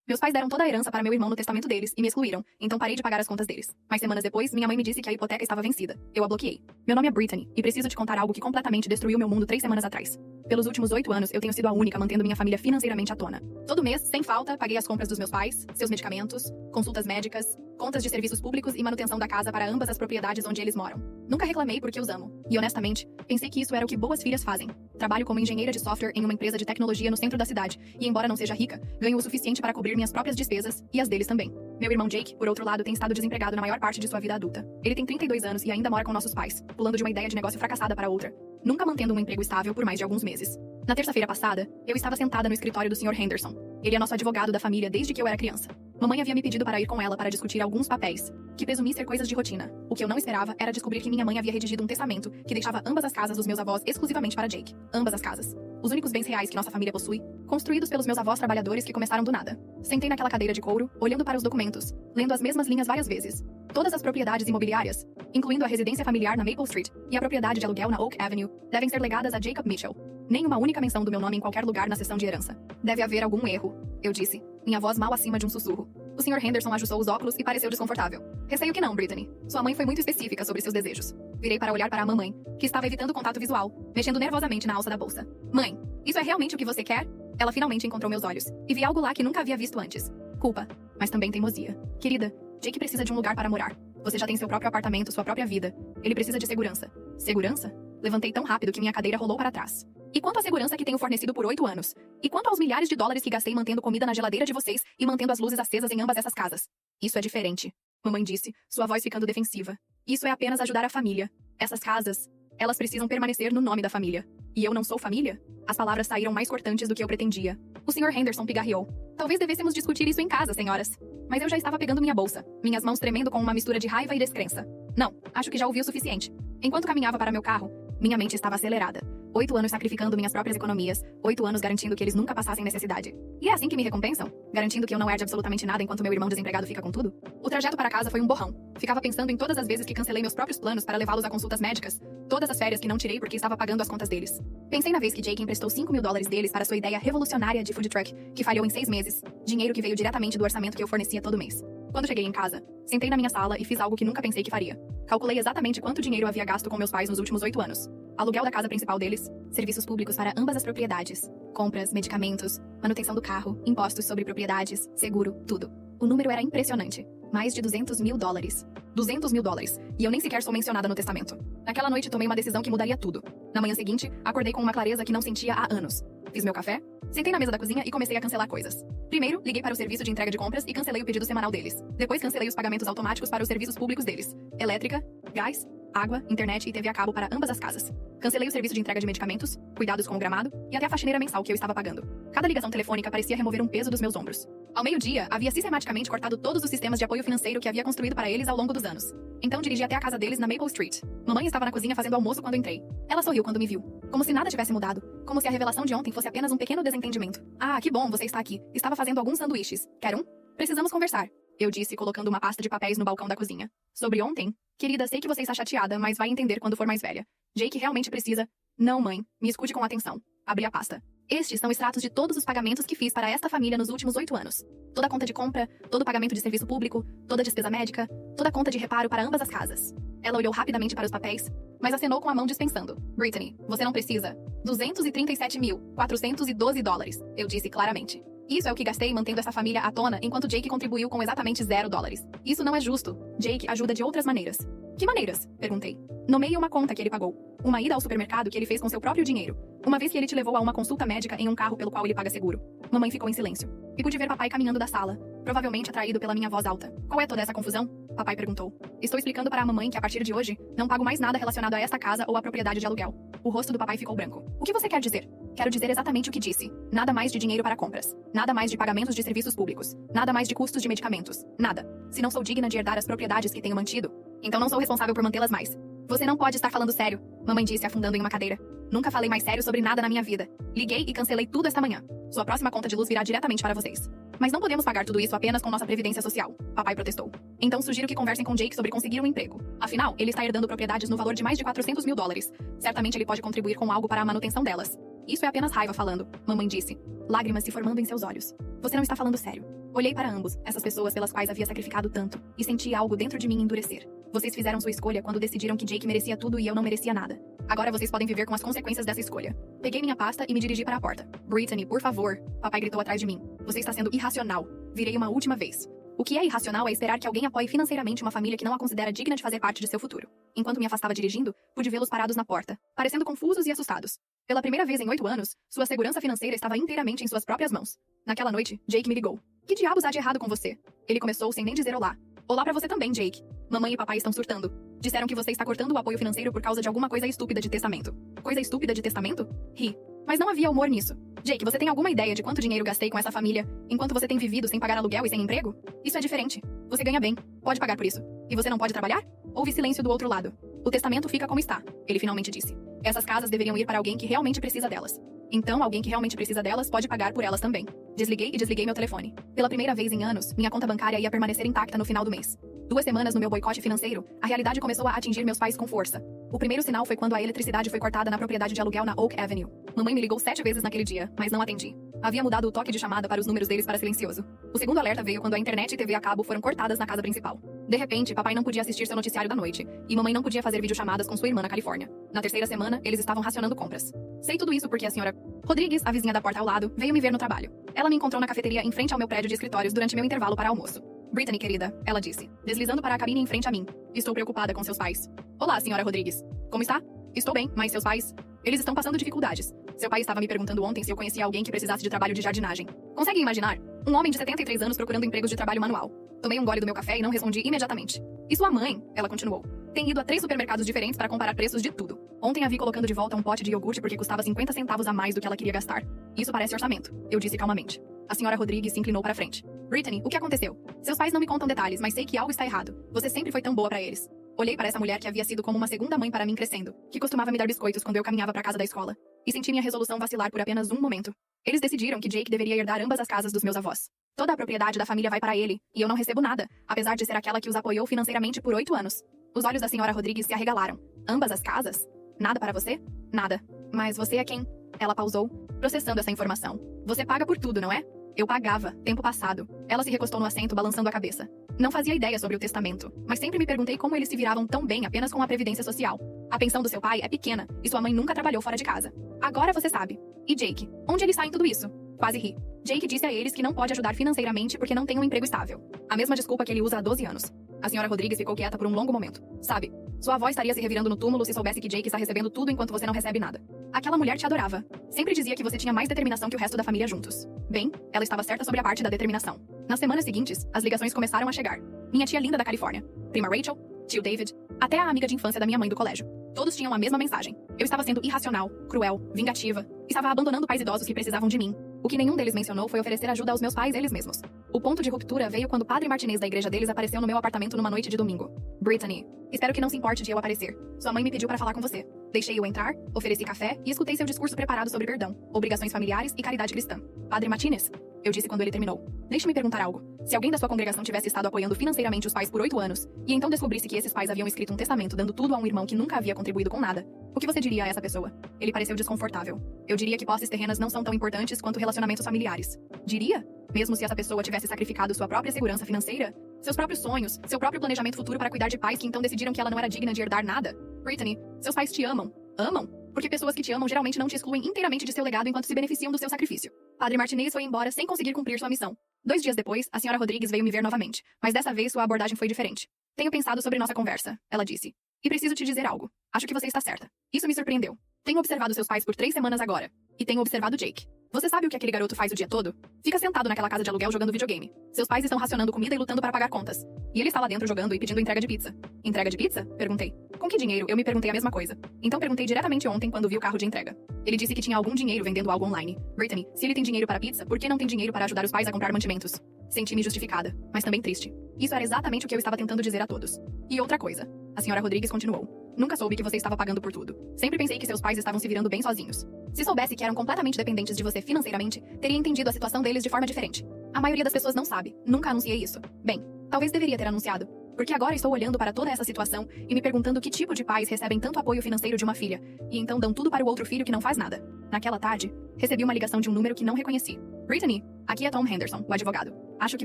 Meus pais deram toda a herança para meu irmão no testamento deles e me excluíram, então parei de pagar as contas deles. Mas semanas depois, minha mãe me disse que a hipoteca estava vencida. Eu a bloqueei. Meu nome é Brittany, e preciso te contar algo que completamente destruiu meu mundo 3 semanas atrás. Pelos últimos 8 anos, eu tenho sido a única mantendo minha família financeiramente à tona. Todo mês, sem falta, paguei as compras dos meus pais, seus medicamentos, consultas médicas, contas de serviços públicos e manutenção da casa para ambas as propriedades onde eles moram. Nunca reclamei porque os amo. E honestamente, pensei que isso era o que boas filhas fazem. Trabalho como engenheira de software em uma empresa de tecnologia no centro da cidade, e embora não seja rica, ganho o suficiente para cobrir minhas próprias despesas e as deles também. Meu irmão Jake, por outro lado, tem estado desempregado na maior parte de sua vida adulta. Ele tem 32 anos e ainda mora com nossos pais, pulando de uma ideia de negócio fracassada para outra, nunca mantendo um emprego estável por mais de alguns meses. Na terça-feira passada, eu estava sentada no escritório do Sr. Henderson. Ele é nosso advogado da família desde que eu era criança. Mamãe havia me pedido para ir com ela para discutir alguns papéis, que presumi ser coisas de rotina. O que eu não esperava era descobrir que minha mãe havia redigido um testamento que deixava ambas as casas dos meus avós exclusivamente para Jake. Ambas as casas. Os únicos bens reais que nossa família possui, construídos pelos meus avós trabalhadores que começaram do nada. Sentei naquela cadeira de couro, olhando para os documentos, lendo as mesmas linhas várias vezes. Todas as propriedades imobiliárias, incluindo a residência familiar na Maple Street e a propriedade de aluguel na Oak Avenue, devem ser legadas a Jacob Mitchell. Nem uma única menção do meu nome em qualquer lugar na seção de herança. Deve haver algum erro, eu disse, minha voz mal acima de um sussurro. O Sr. Henderson ajustou os óculos e pareceu desconfortável. Receio que não, Brittany. Sua mãe foi muito específica sobre seus desejos. Virei para olhar para a mamãe, que estava evitando o contato visual, mexendo nervosamente na alça da bolsa. Mãe, isso é realmente o que você quer? Ela finalmente encontrou meus olhos, e vi algo lá que nunca havia visto antes. Culpa, mas também teimosia. Querida, Jake precisa de um lugar para morar. Você já tem seu próprio apartamento, sua própria vida. Ele precisa de segurança. Segurança? Levantei tão rápido que minha cadeira rolou para trás. E quanto à segurança que tenho fornecido por 8 anos? E quanto aos milhares de dólares que gastei mantendo comida na geladeira de vocês e mantendo as luzes acesas em ambas essas casas? Isso é diferente, mamãe disse, sua voz ficando defensiva. Isso é apenas ajudar a família. Essas casas, elas precisam permanecer no nome da família. E eu não sou família? As palavras saíram mais cortantes do que eu pretendia. O Sr. Henderson pigarreou. Talvez devêssemos discutir isso em casa, senhoras. Mas eu já estava pegando minha bolsa, minhas mãos tremendo com uma mistura de raiva e descrença. Não, acho que já ouvi o suficiente. Enquanto caminhava para meu carro, minha mente estava acelerada. 8 anos sacrificando minhas próprias economias, 8 anos garantindo que eles nunca passassem necessidade. E é assim que me recompensam? Garantindo que eu não herde absolutamente nada enquanto meu irmão desempregado fica com tudo? O trajeto para casa foi um borrão. Ficava pensando em todas as vezes que cancelei meus próprios planos para levá-los a consultas médicas, todas as férias que não tirei porque estava pagando as contas deles. Pensei na vez que Jake emprestou $5.000 deles para sua ideia revolucionária de food truck, que falhou em 6 meses, dinheiro que veio diretamente do orçamento que eu fornecia todo mês. Quando cheguei em casa, sentei na minha sala e fiz algo que nunca pensei que faria. Calculei exatamente quanto dinheiro eu havia gasto com meus pais nos últimos 8 anos. Aluguel da casa principal deles, serviços públicos para ambas as propriedades, compras, medicamentos, manutenção do carro, impostos sobre propriedades, seguro, tudo. O número era impressionante. Mais de $200.000. $200.000. E eu nem sequer sou mencionada no testamento. Naquela noite tomei uma decisão que mudaria tudo. Na manhã seguinte, acordei com uma clareza que não sentia há anos. Fiz meu café, sentei na mesa da cozinha e comecei a cancelar coisas. Primeiro, liguei para o serviço de entrega de compras e cancelei o pedido semanal deles. Depois cancelei os pagamentos automáticos para os serviços públicos deles. Elétrica, gás, água, internet e TV a cabo para ambas as casas. Cancelei o serviço de entrega de medicamentos, cuidados com o gramado e até a faxineira mensal que eu estava pagando. Cada ligação telefônica parecia remover um peso dos meus ombros. Ao meio-dia, havia sistematicamente cortado todos os sistemas de apoio financeiro que havia construído para eles ao longo dos anos. Então dirigi até a casa deles na Maple Street. Mamãe estava na cozinha fazendo almoço quando entrei. Ela sorriu quando me viu, como se nada tivesse mudado, como se a revelação de ontem fosse apenas um pequeno desentendimento. Ah, que bom, você está aqui. Estava fazendo alguns sanduíches. Quer um? Precisamos conversar, eu disse, colocando uma pasta de papéis no balcão da cozinha. Sobre ontem? Querida, sei que você está chateada, mas vai entender quando for mais velha. Jake realmente precisa... Não, mãe. Me escute com atenção. Abri a pasta. Estes são extratos de todos os pagamentos que fiz para esta família nos últimos 8 anos. Toda a conta de compra, todo o pagamento de serviço público, toda a despesa médica, toda a conta de reparo para ambas as casas. Ela olhou rapidamente para os papéis, mas acenou com a mão dispensando. Brittany, você não precisa. $237.412, eu disse claramente. Isso é o que gastei mantendo essa família à tona enquanto Jake contribuiu com exatamente $0. Isso não é justo. Jake ajuda de outras maneiras. Que maneiras? Perguntei. Nomeie uma conta que ele pagou. Uma ida ao supermercado que ele fez com seu próprio dinheiro. Uma vez que ele te levou a uma consulta médica em um carro pelo qual ele paga seguro. Mamãe ficou em silêncio. E pude ver papai caminhando da sala, provavelmente atraído pela minha voz alta. Qual é toda essa confusão? Papai perguntou. Estou explicando para a mamãe que a partir de hoje, não pago mais nada relacionado a esta casa ou à propriedade de aluguel. O rosto do papai ficou branco. O que você quer dizer? Quero dizer exatamente o que disse. Nada mais de dinheiro para compras. Nada mais de pagamentos de serviços públicos. Nada mais de custos de medicamentos. Nada. Se não sou digna de herdar as propriedades que tenho mantido, então não sou responsável por mantê-las mais. Você não pode estar falando sério, mamãe disse afundando em uma cadeira. Nunca falei mais sério sobre nada na minha vida. Liguei e cancelei tudo esta manhã. Sua próxima conta de luz virá diretamente para vocês. Mas não podemos pagar tudo isso apenas com nossa previdência social, papai protestou. Então sugiro que conversem com Jake sobre conseguir um emprego. Afinal, ele está herdando propriedades no valor de mais de $400.000. Certamente ele pode contribuir com algo para a manutenção delas. Isso é apenas raiva falando, mamãe disse. Lágrimas se formando em seus olhos. Você não está falando sério. Olhei para ambos, essas pessoas pelas quais havia sacrificado tanto, e senti algo dentro de mim endurecer. Vocês fizeram sua escolha quando decidiram que Jake merecia tudo e eu não merecia nada. Agora vocês podem viver com as consequências dessa escolha. Peguei minha pasta e me dirigi para a porta. Brittany, por favor. Papai gritou atrás de mim. Você está sendo irracional. Virei uma última vez. O que é irracional é esperar que alguém apoie financeiramente uma família que não a considera digna de fazer parte de seu futuro. Enquanto me afastava dirigindo, pude vê-los parados na porta, parecendo confusos e assustados. Pela primeira vez em 8 anos, sua segurança financeira estava inteiramente em suas próprias mãos. Naquela noite, Jake me ligou. Que diabos há de errado com você? Ele começou sem nem dizer olá. Olá pra você também, Jake. Mamãe e papai estão surtando. Disseram que você está cortando o apoio financeiro por causa de alguma coisa estúpida de testamento. Coisa estúpida de testamento? Ri. Mas não havia humor nisso. Jake, você tem alguma ideia de quanto dinheiro gastei com essa família enquanto você tem vivido sem pagar aluguel e sem emprego? Isso é diferente. Você ganha bem. Pode pagar por isso. E você não pode trabalhar? Houve silêncio do outro lado. O testamento fica como está, ele finalmente disse. Essas casas deveriam ir para alguém que realmente precisa delas. Então, alguém que realmente precisa delas pode pagar por elas também. Desliguei e desliguei meu telefone. Pela primeira vez em anos, minha conta bancária ia permanecer intacta no final do mês. 2 semanas no meu boicote financeiro, a realidade começou a atingir meus pais com força. O primeiro sinal foi quando a eletricidade foi cortada na propriedade de aluguel na Oak Avenue. Mamãe me ligou 7 vezes naquele dia, mas não atendi. Havia mudado o toque de chamada para os números deles para silencioso. O segundo alerta veio quando a internet e TV a cabo foram cortadas na casa principal. De repente, papai não podia assistir seu noticiário da noite, e mamãe não podia fazer videochamadas com sua irmã na Califórnia. Na terceira semana, eles estavam racionando compras. Sei tudo isso porque a senhora Rodrigues, a vizinha da porta ao lado, veio me ver no trabalho. Ela me encontrou na cafeteria em frente ao meu prédio de escritórios durante meu intervalo para almoço. Brittany, querida, ela disse, deslizando para a cabine em frente a mim. Estou preocupada com seus pais. Olá, senhora Rodrigues. Como está? Estou bem, mas seus pais... Eles estão passando dificuldades. Seu pai estava me perguntando ontem se eu conhecia alguém que precisasse de trabalho de jardinagem. Consegue imaginar? Um homem de 73 anos procurando empregos de trabalho manual. Tomei um gole do meu café e não respondi imediatamente. E sua mãe, ela continuou, tem ido a 3 supermercados diferentes para comparar preços de tudo. Ontem a vi colocando de volta um pote de iogurte porque custava 50 centavos a mais do que ela queria gastar. Isso parece orçamento, eu disse calmamente. A senhora Rodrigues se inclinou para a frente. Brittany, o que aconteceu? Seus pais não me contam detalhes, mas sei que algo está errado. Você sempre foi tão boa para eles. Olhei para essa mulher que havia sido como uma segunda mãe para mim crescendo, que costumava me dar biscoitos quando eu caminhava para casa da escola, e senti minha resolução vacilar por apenas um momento. Eles decidiram que Jake deveria herdar ambas as casas dos meus avós. Toda a propriedade da família vai para ele, e eu não recebo nada, apesar de ser aquela que os apoiou financeiramente por 8 anos. Os olhos da senhora Rodrigues se arregalaram. Ambas as casas? Nada para você? Nada. Mas você é quem? Ela pausou, processando essa informação. Você paga por tudo, não é? Eu pagava, tempo passado. Ela se recostou no assento, balançando a cabeça. Não fazia ideia sobre o testamento, mas sempre me perguntei como eles se viravam tão bem apenas com a previdência social. A pensão do seu pai é pequena, e sua mãe nunca trabalhou fora de casa. Agora você sabe. E Jake? Onde ele está em tudo isso? Quase ri. Jake disse a eles que não pode ajudar financeiramente porque não tem um emprego estável. A mesma desculpa que ele usa há 12 anos. A senhora Rodrigues ficou quieta por um longo momento. Sabe, sua avó estaria se revirando no túmulo se soubesse que Jake está recebendo tudo enquanto você não recebe nada. Aquela mulher te adorava. Sempre dizia que você tinha mais determinação que o resto da família juntos. Bem, ela estava certa sobre a parte da determinação. Nas semanas seguintes, as ligações começaram a chegar. Minha tia linda da Califórnia, prima Rachel, tio David, até a amiga de infância da minha mãe do colégio. Todos tinham a mesma mensagem. Eu estava sendo irracional, cruel, vingativa. Estava abandonando pais idosos que precisavam de mim. O que nenhum deles mencionou foi oferecer ajuda aos meus pais eles mesmos. O ponto de ruptura veio quando o padre Martinez da igreja deles apareceu no meu apartamento numa noite de domingo. Brittany, espero que não se importe de eu aparecer. Sua mãe me pediu para falar com você. Deixei-o entrar, ofereci café e escutei seu discurso preparado sobre perdão, obrigações familiares e caridade cristã. Padre Martinez, eu disse quando ele terminou. Deixe-me perguntar algo. Se alguém da sua congregação tivesse estado apoiando financeiramente os pais por 8 anos, e então descobrisse que esses pais haviam escrito um testamento dando tudo a um irmão que nunca havia contribuído com nada, o que você diria a essa pessoa? Ele pareceu desconfortável. Eu diria que posses terrenas não são tão importantes quanto relacionamentos familiares. Diria? Mesmo se essa pessoa tivesse sacrificado sua própria segurança financeira, seus próprios sonhos, seu próprio planejamento futuro para cuidar de pais que então decidiram que ela não era digna de herdar nada. Brittany, seus pais te amam. Amam? Porque pessoas que te amam geralmente não te excluem inteiramente de seu legado enquanto se beneficiam do seu sacrifício. Padre Martinez foi embora sem conseguir cumprir sua missão. 2 dias depois, a senhora Rodrigues veio me ver novamente, mas dessa vez sua abordagem foi diferente. Tenho pensado sobre nossa conversa, ela disse. E preciso te dizer algo. Acho que você está certa. Isso me surpreendeu. Tenho observado seus pais por 3 semanas agora. E tenho observado Jake. Você sabe o que aquele garoto faz o dia todo? Fica sentado naquela casa de aluguel jogando videogame. Seus pais estão racionando comida e lutando para pagar contas. E ele está lá dentro jogando e pedindo entrega de pizza. Entrega de pizza? Perguntei. Com que dinheiro? Eu me perguntei a mesma coisa. Então perguntei diretamente ontem quando vi o carro de entrega. Ele disse que tinha algum dinheiro vendendo algo online. Brittany, se ele tem dinheiro para pizza, por que não tem dinheiro para ajudar os pais a comprar mantimentos? Senti-me justificada, mas também triste. Isso era exatamente o que eu estava tentando dizer a todos. E outra coisa. A senhora Rodrigues continuou. Nunca soube que você estava pagando por tudo. Sempre pensei que seus pais estavam se virando bem sozinhos. Se soubesse que eram completamente dependentes de você financeiramente, teria entendido a situação deles de forma diferente. A maioria das pessoas não sabe. Nunca anunciei isso. Bem, talvez deveria ter anunciado. Porque agora estou olhando para toda essa situação e me perguntando que tipo de pais recebem tanto apoio financeiro de uma filha, e então dão tudo para o outro filho que não faz nada. Naquela tarde, recebi uma ligação de um número que não reconheci. Brittany, aqui é Tom Henderson, o advogado. Acho que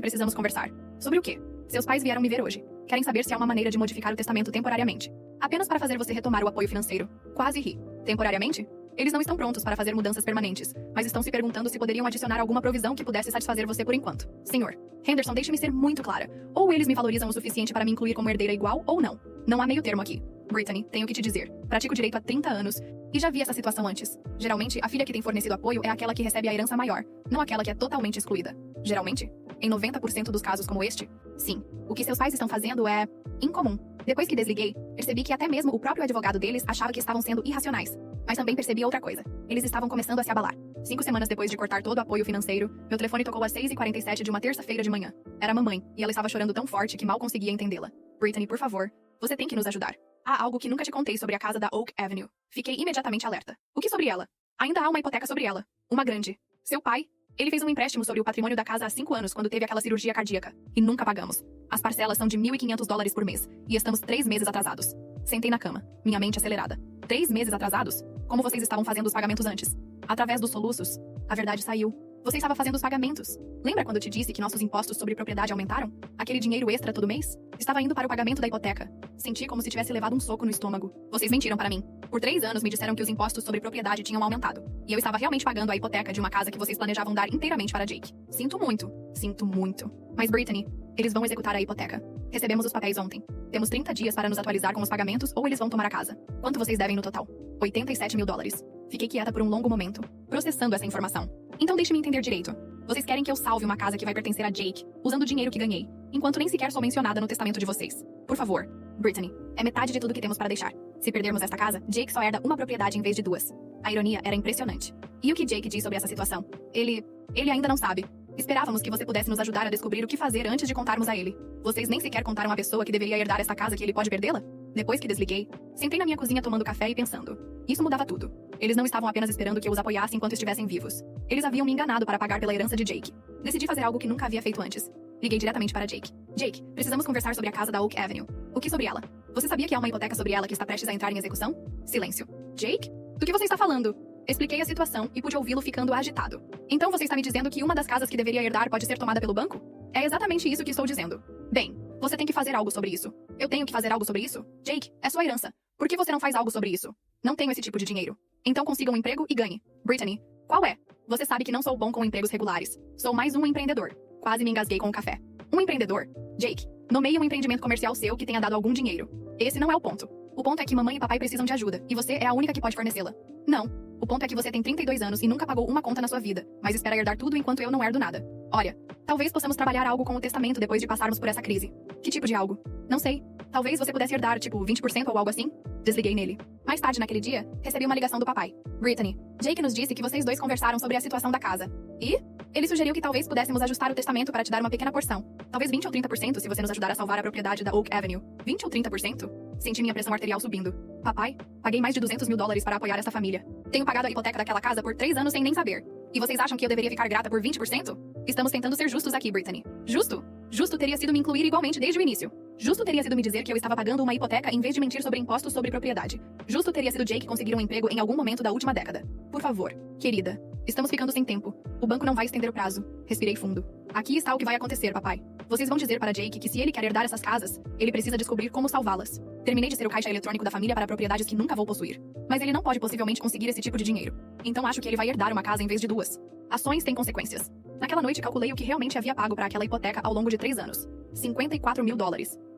precisamos conversar. Sobre o quê? Seus pais vieram me ver hoje. Querem saber se há uma maneira de modificar o testamento temporariamente. Apenas para fazer você retomar o apoio financeiro. Quase ri. Temporariamente? Eles não estão prontos para fazer mudanças permanentes, mas estão se perguntando se poderiam adicionar alguma provisão que pudesse satisfazer você por enquanto. Senhor Henderson, deixe-me ser muito clara. Ou eles me valorizam o suficiente para me incluir como herdeira igual, ou não. Não há meio termo aqui. Brittany, tenho que te dizer. Pratico direito há 30 anos e já vi essa situação antes. Geralmente, a filha que tem fornecido apoio é aquela que recebe a herança maior, não aquela que é totalmente excluída. Geralmente, em 90% dos casos como este, sim. O que seus pais estão fazendo é incomum. Depois que desliguei, percebi que até mesmo o próprio advogado deles achava que estavam sendo irracionais. Mas também percebi outra coisa. Eles estavam começando a se abalar. 5 semanas depois de cortar todo o apoio financeiro, meu telefone tocou às 6h47 de uma terça-feira de manhã. Era a mamãe, e ela estava chorando tão forte que mal conseguia entendê-la. Brittany, por favor, você tem que nos ajudar. Há algo que nunca te contei sobre a casa da Oak Avenue. Fiquei imediatamente alerta. O que sobre ela? Ainda há uma hipoteca sobre ela. Uma grande. Seu pai? Ele fez um empréstimo sobre o patrimônio da casa há 5 anos, quando teve aquela cirurgia cardíaca. E nunca pagamos. As parcelas são de $1.500 por mês. E estamos 3 meses atrasados. Sentei na cama, minha mente acelerada. 3 meses atrasados? Como vocês estavam fazendo os pagamentos antes? Através dos soluços? A verdade saiu. Você estava fazendo os pagamentos. Lembra quando eu te disse que nossos impostos sobre propriedade aumentaram? Aquele dinheiro extra todo mês? Estava indo para o pagamento da hipoteca. Senti como se tivesse levado um soco no estômago. Vocês mentiram para mim. Por 3 anos me disseram que os impostos sobre propriedade tinham aumentado. E eu estava realmente pagando a hipoteca de uma casa que vocês planejavam dar inteiramente para Jake. Sinto muito. Sinto muito. Mas Brittany, eles vão executar a hipoteca. Recebemos os papéis ontem. Temos 30 dias para nos atualizar com os pagamentos ou eles vão tomar a casa. Quanto vocês devem no total? $87 mil. Fiquei quieta por um longo momento, processando essa informação. Então deixe-me entender direito. Vocês querem que eu salve uma casa que vai pertencer a Jake, usando o dinheiro que ganhei, enquanto nem sequer sou mencionada no testamento de vocês. Por favor, Brittany, é metade de tudo que temos para deixar. Se perdermos esta casa, Jake só herda uma propriedade em vez de 2. A ironia era impressionante. E o que Jake diz sobre essa situação? Ele ainda não sabe. Esperávamos que você pudesse nos ajudar a descobrir o que fazer antes de contarmos a ele. Vocês nem sequer contaram à pessoa que deveria herdar esta casa que ele pode perdê-la? Depois que desliguei, sentei na minha cozinha tomando café e pensando. Isso mudava tudo. Eles não estavam apenas esperando que eu os apoiasse enquanto estivessem vivos. Eles haviam me enganado para pagar pela herança de Jake. Decidi fazer algo que nunca havia feito antes. Liguei diretamente para Jake. Jake, precisamos conversar sobre a casa da Oak Avenue. O que sobre ela? Você sabia que há uma hipoteca sobre ela que está prestes a entrar em execução? Silêncio. Jake? Do que você está falando? Expliquei a situação e pude ouvi-lo ficando agitado. Então você está me dizendo que uma das casas que deveria herdar pode ser tomada pelo banco? É exatamente isso que estou dizendo. Bem, você tem que fazer algo sobre isso. Eu tenho que fazer algo sobre isso? Jake, é sua herança. Por que você não faz algo sobre isso? Não tenho esse tipo de dinheiro. Então consiga um emprego e ganhe. Brittany, qual é? Você sabe que não sou bom com empregos regulares. Sou mais um empreendedor. Quase me engasguei com o café. Um empreendedor? Jake, nomeie um empreendimento comercial seu que tenha dado algum dinheiro. Esse não é o ponto. O ponto é que mamãe e papai precisam de ajuda, e você é a única que pode fornecê-la. Não. O ponto é que você tem 32 anos e nunca pagou uma conta na sua vida, mas espera herdar tudo enquanto eu não herdo nada. Olha, talvez possamos trabalhar algo com o testamento depois de passarmos por essa crise. Que tipo de algo? Não sei. Talvez você pudesse herdar, tipo, 20% ou algo assim? Desliguei nele. Mais tarde naquele dia, recebi uma ligação do papai. Brittany, Jake nos disse que vocês dois conversaram sobre a situação da casa. E? Ele sugeriu que talvez pudéssemos ajustar o testamento para te dar uma pequena porção. Talvez 20 ou 30% se você nos ajudar a salvar a propriedade da Oak Avenue. 20 ou 30%? Senti minha pressão arterial subindo. Papai, paguei mais de $200 mil para apoiar essa família. Tenho pagado a hipoteca daquela casa por 3 anos sem nem saber. E vocês acham que eu deveria ficar grata por 20%? Estamos tentando ser justos aqui, Brittany. Justo? Justo teria sido me incluir igualmente desde o início. Justo teria sido me dizer que eu estava pagando uma hipoteca em vez de mentir sobre impostos sobre propriedade. Justo teria sido Jake conseguir um emprego em algum momento da última década. Por favor, querida. Estamos ficando sem tempo. O banco não vai estender o prazo. Respirei fundo. Aqui está o que vai acontecer, papai. Vocês vão dizer para Jake que se ele quer herdar essas casas, ele precisa descobrir como salvá-las. Terminei de ser o caixa eletrônico da família para propriedades que nunca vou possuir. Mas ele não pode possivelmente conseguir esse tipo de dinheiro. Então acho que ele vai herdar uma casa em vez de 2. Ações têm consequências. Naquela noite calculei o que realmente havia pago para aquela hipoteca ao longo de 3 anos. $54 mil.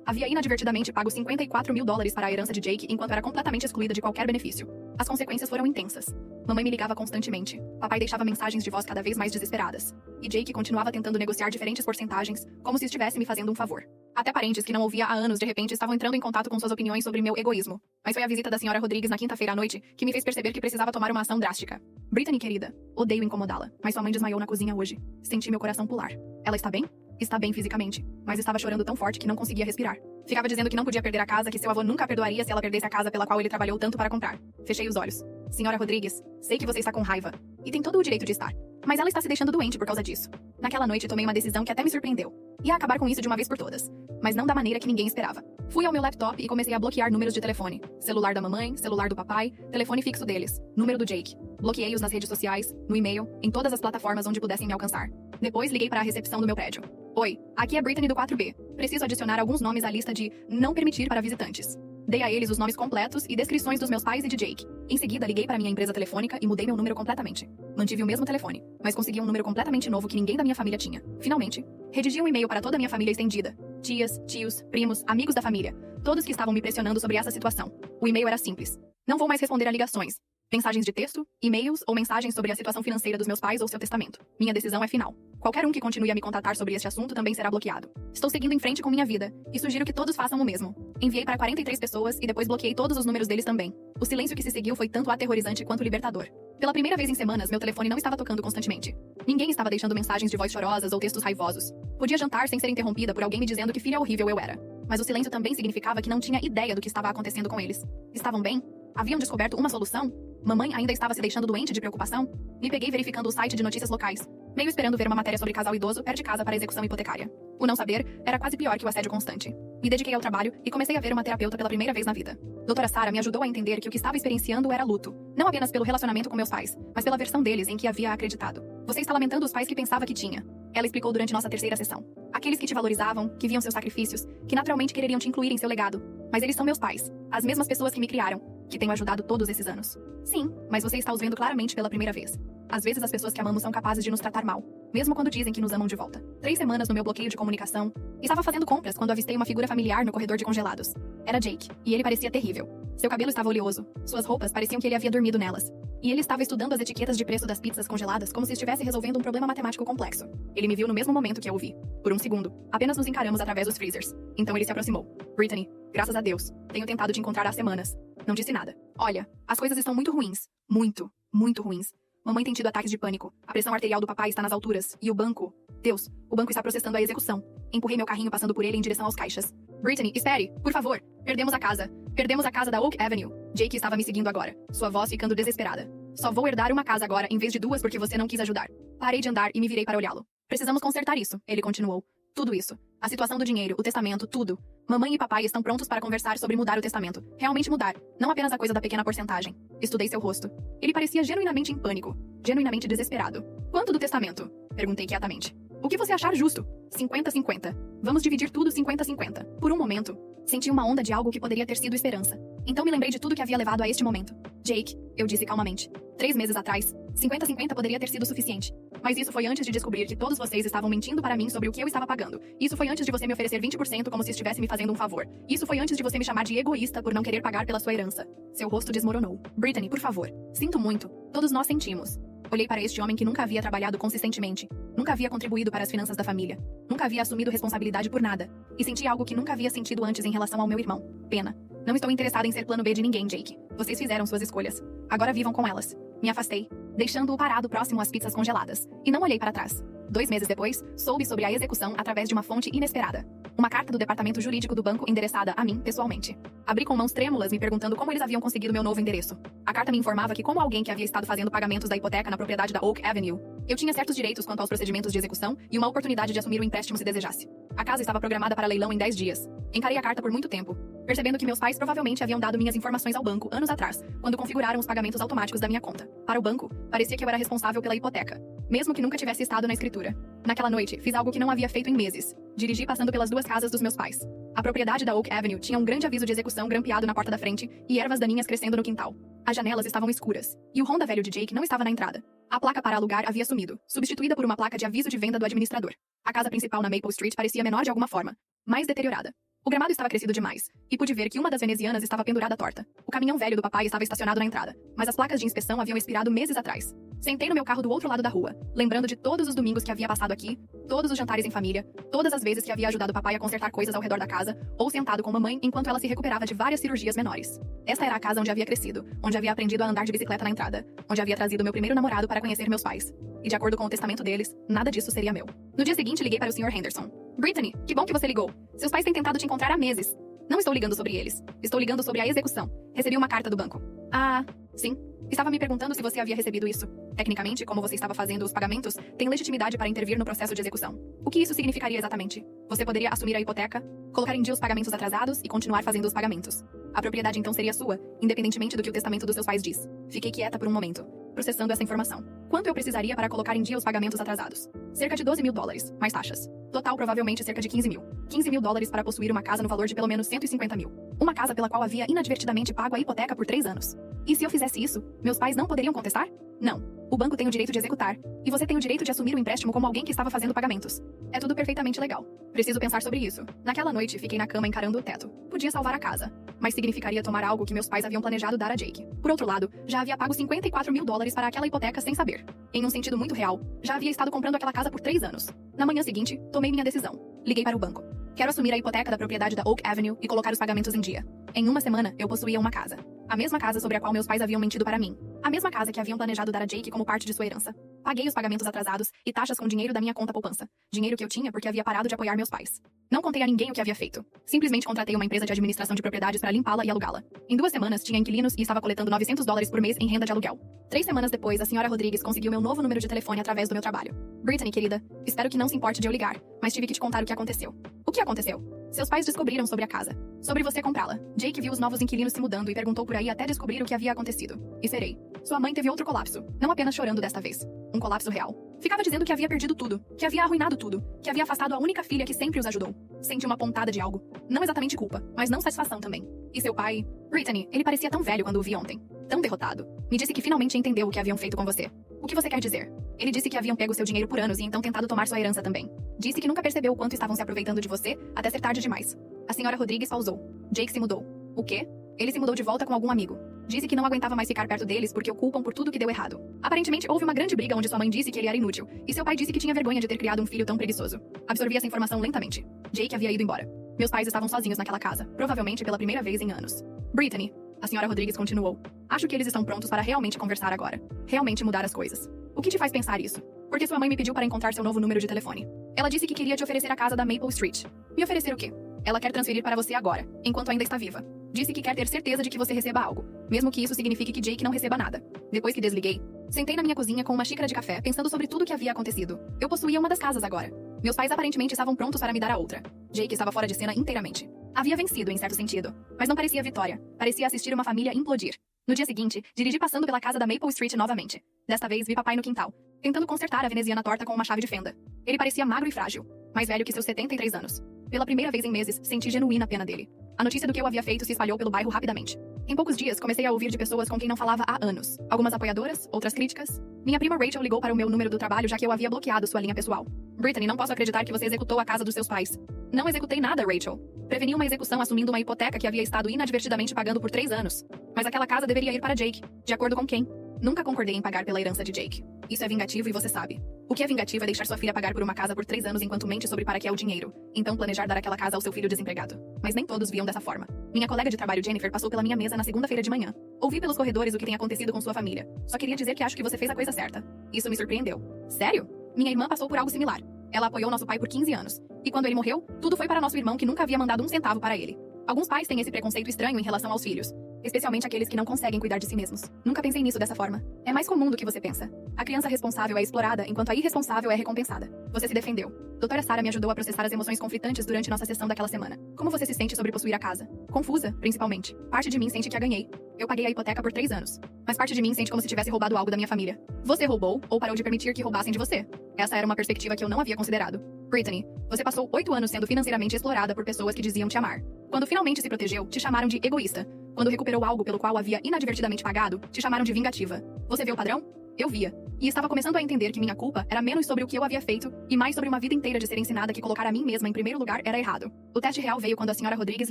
Havia inadvertidamente pago $54 mil para a herança de Jake enquanto era completamente excluída de qualquer benefício. As consequências foram intensas. Mamãe me ligava constantemente. Papai deixava mensagens de voz cada vez mais desesperadas. E Jake continuava tentando negociar diferentes porcentagens, como se estivesse me fazendo um favor. Até parentes que não ouvia há anos de repente estavam entrando em contato com suas opiniões sobre meu egoísmo. Mas foi a visita da senhora Rodrigues na quinta-feira à noite que me fez perceber que precisava tomar uma ação drástica. Brittany, querida, odeio incomodá-la, mas sua mãe desmaiou na cozinha hoje. Senti meu coração pular. Ela está bem? Está bem fisicamente, mas estava chorando tão forte que não conseguia respirar. Ficava dizendo que não podia perder a casa, que seu avô nunca a perdoaria se ela perdesse a casa pela qual ele trabalhou tanto para comprar. Fechei os olhos. Senhora Rodrigues, sei que você está com raiva. E tem todo o direito de estar. Mas ela está se deixando doente por causa disso. Naquela noite tomei uma decisão que até me surpreendeu. Ia acabar com isso de uma vez por todas. Mas não da maneira que ninguém esperava. Fui ao meu laptop e comecei a bloquear números de telefone. Celular da mamãe, celular do papai, telefone fixo deles, número do Jake. Bloqueei-os nas redes sociais, no e-mail, em todas as plataformas onde pudessem me alcançar. Depois liguei para a recepção do meu prédio. Oi, aqui é Brittany do 4B. Preciso adicionar alguns nomes à lista de não permitir para visitantes. Dei a eles os nomes completos e descrições dos meus pais e de Jake. Em seguida, liguei para minha empresa telefônica e mudei meu número completamente. Mantive o mesmo telefone, mas consegui um número completamente novo que ninguém da minha família tinha. Finalmente, redigi um e-mail para toda a minha família estendida. Tias, tios, primos, amigos da família. Todos que estavam me pressionando sobre essa situação. O e-mail era simples. Não vou mais responder a ligações, mensagens de texto, e-mails ou mensagens sobre a situação financeira dos meus pais ou seu testamento. Minha decisão é final. Qualquer um que continue a me contatar sobre este assunto também será bloqueado. Estou seguindo em frente com minha vida, e sugiro que todos façam o mesmo. Enviei para 43 pessoas e depois bloqueei todos os números deles também. O silêncio que se seguiu foi tanto aterrorizante quanto libertador. Pela primeira vez em semanas, meu telefone não estava tocando constantemente. Ninguém estava deixando mensagens de voz chorosas ou textos raivosos. Podia jantar sem ser interrompida por alguém me dizendo que filha horrível eu era. Mas o silêncio também significava que não tinha ideia do que estava acontecendo com eles. Estavam bem? Haviam descoberto uma solução? Mamãe ainda estava se deixando doente de preocupação? Me peguei verificando o site de notícias locais, meio esperando ver uma matéria sobre casal idoso perde casa para execução hipotecária. O não saber era quase pior que o assédio constante. Me dediquei ao trabalho e comecei a ver uma terapeuta pela primeira vez na vida. Doutora Sarah me ajudou a entender que o que estava experienciando era luto, não apenas pelo relacionamento com meus pais, mas pela versão deles em que havia acreditado. Você está lamentando os pais que pensava que tinha. Ela explicou durante nossa terceira sessão. Aqueles que te valorizavam, que viam seus sacrifícios, que naturalmente quereriam te incluir em seu legado. Mas eles são meus pais, as mesmas pessoas que me criaram, que tenho ajudado todos esses anos. Sim, mas você está os vendo claramente pela primeira vez. Às vezes as pessoas que amamos são capazes de nos tratar mal, mesmo quando dizem que nos amam de volta. 3 semanas no meu bloqueio de comunicação, estava fazendo compras quando avistei uma figura familiar no corredor de congelados. Era Jake, e ele parecia terrível. Seu cabelo estava oleoso, suas roupas pareciam que ele havia dormido nelas. E ele estava estudando as etiquetas de preço das pizzas congeladas como se estivesse resolvendo um problema matemático complexo. Ele me viu no mesmo momento que eu o vi. Por um segundo, apenas nos encaramos através dos freezers. Então ele se aproximou. Brittany, graças a Deus, tenho tentado te encontrar há semanas. Não disse nada. Olha, as coisas estão muito ruins. Muito, muito ruins. Mamãe tem tido ataques de pânico. A pressão arterial do papai está nas alturas. E o banco... Deus, o banco está processando a execução. Empurrei meu carrinho passando por ele em direção aos caixas. Brittany, espere, por favor. Perdemos a casa. Perdemos a casa da Oak Avenue. Jake estava me seguindo agora, sua voz ficando desesperada. Só vou herdar uma casa agora em vez de 2 porque você não quis ajudar. Parei de andar e me virei para olhá-lo. Precisamos consertar isso, ele continuou. Tudo isso. A situação do dinheiro, o testamento, tudo. Mamãe e papai estão prontos para conversar sobre mudar o testamento. Realmente mudar. Não apenas a coisa da pequena porcentagem. Estudei seu rosto. Ele parecia genuinamente em pânico. Genuinamente desesperado. Quanto do testamento? Perguntei quietamente. O que você achar justo? 50-50. Vamos dividir tudo 50-50. Por um momento, senti uma onda de algo que poderia ter sido esperança. Então me lembrei de tudo que havia levado a este momento. Jake, eu disse calmamente. 3 meses atrás, 50-50 poderia ter sido suficiente. Mas isso foi antes de descobrir que todos vocês estavam mentindo para mim sobre o que eu estava pagando. Isso foi antes de você me oferecer 20% como se estivesse me fazendo um favor. Isso foi antes de você me chamar de egoísta por não querer pagar pela sua herança. Seu rosto desmoronou. Brittany, por favor. Sinto muito. Todos nós sentimos. Olhei para este homem que nunca havia trabalhado consistentemente. Nunca havia contribuído para as finanças da família. Nunca havia assumido responsabilidade por nada. E senti algo que nunca havia sentido antes em relação ao meu irmão. Pena. Não estou interessada em ser plano B de ninguém, Jake. Vocês fizeram suas escolhas. Agora vivam com elas. Me afastei, deixando-o parado próximo às pizzas congeladas. E não olhei para trás. 2 meses depois, soube sobre a execução através de uma fonte inesperada. Uma carta do departamento jurídico do banco endereçada a mim, pessoalmente. Abri com mãos trêmulas me perguntando como eles haviam conseguido meu novo endereço. A carta me informava que como alguém que havia estado fazendo pagamentos da hipoteca na propriedade da Oak Avenue, eu tinha certos direitos quanto aos procedimentos de execução e uma oportunidade de assumir o empréstimo se desejasse. A casa estava programada para leilão em 10 dias. Encarei a carta por muito tempo, percebendo que meus pais provavelmente haviam dado minhas informações ao banco anos atrás, quando configuraram os pagamentos automáticos da minha conta. Para o banco, parecia que eu era responsável pela hipoteca, mesmo que nunca tivesse estado na escritura. Naquela noite, fiz algo que não havia feito em meses. Dirigi passando pelas 2 casas dos meus pais. A propriedade da Oak Avenue tinha um grande aviso de execução grampeado na porta da frente e ervas daninhas crescendo no quintal. As janelas estavam escuras, e o Honda velho de Jake não estava na entrada. A placa para alugar havia sumido, substituída por uma placa de aviso de venda do administrador. A casa principal na Maple Street parecia menor de alguma forma, mais deteriorada. O gramado estava crescido demais, e pude ver que uma das venezianas estava pendurada torta. O caminhão velho do papai estava estacionado na entrada, mas as placas de inspeção haviam expirado meses atrás. Sentei no meu carro do outro lado da rua, lembrando de todos os domingos que havia passado aqui, todos os jantares em família, todas as vezes que havia ajudado o papai a consertar coisas ao redor da casa, ou sentado com mamãe enquanto ela se recuperava de várias cirurgias menores. Esta era a casa onde havia crescido, onde havia aprendido a andar de bicicleta na entrada, onde havia trazido meu primeiro namorado para conhecer meus pais. E de acordo com o testamento deles, nada disso seria meu. No dia seguinte, liguei para o Sr. Henderson. Brittany, que bom que você ligou. Seus pais têm tentado te encontrar há meses. Não estou ligando sobre eles. Estou ligando sobre a execução. Recebi uma carta do banco. Ah, sim. Estava me perguntando se você havia recebido isso. Tecnicamente, como você estava fazendo os pagamentos, tem legitimidade para intervir no processo de execução. O que isso significaria exatamente? Você poderia assumir a hipoteca, colocar em dia os pagamentos atrasados e continuar fazendo os pagamentos. A propriedade então seria sua, independentemente do que o testamento dos seus pais diz. Fiquei quieta por um momento, processando essa informação. Quanto eu precisaria para colocar em dia os pagamentos atrasados? Cerca de 12 mil dólares, mais taxas. Total provavelmente cerca de 15 mil. 15 mil dólares para possuir uma casa no valor de pelo menos 150 mil. Uma casa pela qual havia inadvertidamente pago a hipoteca por 3 anos. E se eu fizesse isso, meus pais não poderiam contestar? Não. O banco tem o direito de executar, e você tem o direito de assumir o empréstimo como alguém que estava fazendo pagamentos. É tudo perfeitamente legal. Preciso pensar sobre isso. Naquela noite, fiquei na cama encarando o teto. Podia salvar a casa, mas significaria tomar algo que meus pais haviam planejado dar a Jake. Por outro lado, já havia pago 54 mil dólares para aquela hipoteca sem saber. Em um sentido muito real, já havia estado comprando aquela casa por 3 anos. Na manhã seguinte, tomei minha decisão. Liguei para o banco. Quero assumir a hipoteca da propriedade da Oak Avenue e colocar os pagamentos em dia. Em uma semana, eu possuía uma casa. A mesma casa sobre a qual meus pais haviam mentido para mim. A mesma casa que haviam planejado dar a Jake como parte de sua herança. Paguei os pagamentos atrasados e taxas com dinheiro da minha conta poupança. Dinheiro que eu tinha porque havia parado de apoiar meus pais. Não contei a ninguém o que havia feito. Simplesmente contratei uma empresa de administração de propriedades para limpá-la e alugá-la. Em 2 semanas, tinha inquilinos e estava coletando 900 dólares por mês em renda de aluguel. 3 semanas depois, a senhora Rodrigues conseguiu meu novo número de telefone através do meu trabalho. Brittany, querida, espero que não se importe de eu ligar, mas tive que te contar o que aconteceu. O que aconteceu? Seus pais descobriram sobre a casa. Sobre você comprá-la. Jake viu os novos inquilinos se mudando e perguntou por aí até descobrir o que havia acontecido. E serei. Sua mãe teve outro colapso. Não apenas chorando desta vez. Um colapso real. Ficava dizendo que havia perdido tudo. Que havia arruinado tudo. Que havia afastado a única filha que sempre os ajudou. Senti uma pontada de algo. Não exatamente culpa, mas não satisfação também. E seu pai? Brittany, ele parecia tão velho quando o vi ontem. Tão derrotado. Me disse que finalmente entendeu o que haviam feito com você. O que você quer dizer? Ele disse que haviam pego seu dinheiro por anos e então tentado tomar sua herança também. Disse que nunca percebeu o quanto estavam se aproveitando de você até ser tarde demais. A senhora Rodrigues pausou. Jake se mudou. O quê? Ele se mudou de volta com algum amigo. Disse que não aguentava mais ficar perto deles porque o culpam por tudo que deu errado. Aparentemente, houve uma grande briga onde sua mãe disse que ele era inútil, e seu pai disse que tinha vergonha de ter criado um filho tão preguiçoso. Absorvi essa informação lentamente. Jake havia ido embora. Meus pais estavam sozinhos naquela casa, provavelmente pela primeira vez em anos. Brittany, a senhora Rodrigues continuou. Acho que eles estão prontos para realmente conversar agora. Realmente mudar as coisas. O que te faz pensar isso? Porque sua mãe me pediu para encontrar seu novo número de telefone. Ela disse que queria te oferecer a casa da Maple Street. Me oferecer o quê? Ela quer transferir para você agora, enquanto ainda está viva. Disse que quer ter certeza de que você receba algo, mesmo que isso signifique que Jake não receba nada. Depois que desliguei, sentei na minha cozinha com uma xícara de café, pensando sobre tudo o que havia acontecido. Eu possuía uma das casas agora. Meus pais aparentemente estavam prontos para me dar a outra. Jake estava fora de cena inteiramente. Havia vencido, em certo sentido, mas não parecia vitória. Parecia assistir uma família implodir. No dia seguinte, dirigi passando pela casa da Maple Street novamente. Desta vez, vi papai no quintal, tentando consertar a veneziana torta com uma chave de fenda. Ele parecia magro e frágil, mais velho que seus 73 anos. Pela primeira vez em meses, senti genuína pena dele. A notícia do que eu havia feito se espalhou pelo bairro rapidamente. Em poucos dias, comecei a ouvir de pessoas com quem não falava há anos. Algumas apoiadoras, outras críticas. Minha prima Rachel ligou para o meu número do trabalho já que eu havia bloqueado sua linha pessoal. Brittany, não posso acreditar que você executou a casa dos seus pais. Não executei nada, Rachel. Preveni uma execução assumindo uma hipoteca que havia estado inadvertidamente pagando por 3 anos. Mas aquela casa deveria ir para Jake. De acordo com quem? Nunca concordei em pagar pela herança de Jake. Isso é vingativo e você sabe. O que é vingativo é deixar sua filha pagar por uma casa por 3 anos enquanto mente sobre para que é o dinheiro. Então planejar dar aquela casa ao seu filho desempregado. Mas nem todos viam dessa forma. Minha colega de trabalho Jennifer passou pela minha mesa na segunda-feira de manhã. Ouvi pelos corredores o que tem acontecido com sua família. Só queria dizer que acho que você fez a coisa certa. Isso me surpreendeu. Sério? Minha irmã passou por algo similar. Ela apoiou nosso pai por 15 anos. E quando ele morreu, tudo foi para nosso irmão que nunca havia mandado um centavo para ele. Alguns pais têm esse preconceito estranho em relação aos filhos. Especialmente aqueles que não conseguem cuidar de si mesmos. Nunca pensei nisso dessa forma. É mais comum do que você pensa. A criança responsável é explorada, enquanto a irresponsável é recompensada. Você se defendeu. Doutora Sarah me ajudou a processar as emoções conflitantes durante nossa sessão daquela semana. Como você se sente sobre possuir a casa? Confusa, principalmente. Parte de mim sente que a ganhei. Eu paguei a hipoteca por 3 anos. Mas parte de mim sente como se tivesse roubado algo da minha família. Você roubou, ou parou de permitir que roubassem de você. Essa era uma perspectiva que eu não havia considerado. Brittany, você passou 8 anos sendo financeiramente explorada por pessoas que diziam te amar. Quando finalmente se protegeu, te chamaram de egoísta. Quando recuperou algo pelo qual havia inadvertidamente pagado, te chamaram de vingativa. Você vê o padrão? Eu via. E estava começando a entender que minha culpa era menos sobre o que eu havia feito e mais sobre uma vida inteira de ser ensinada que colocar a mim mesma em primeiro lugar era errado. O teste real veio quando a senhora Rodrigues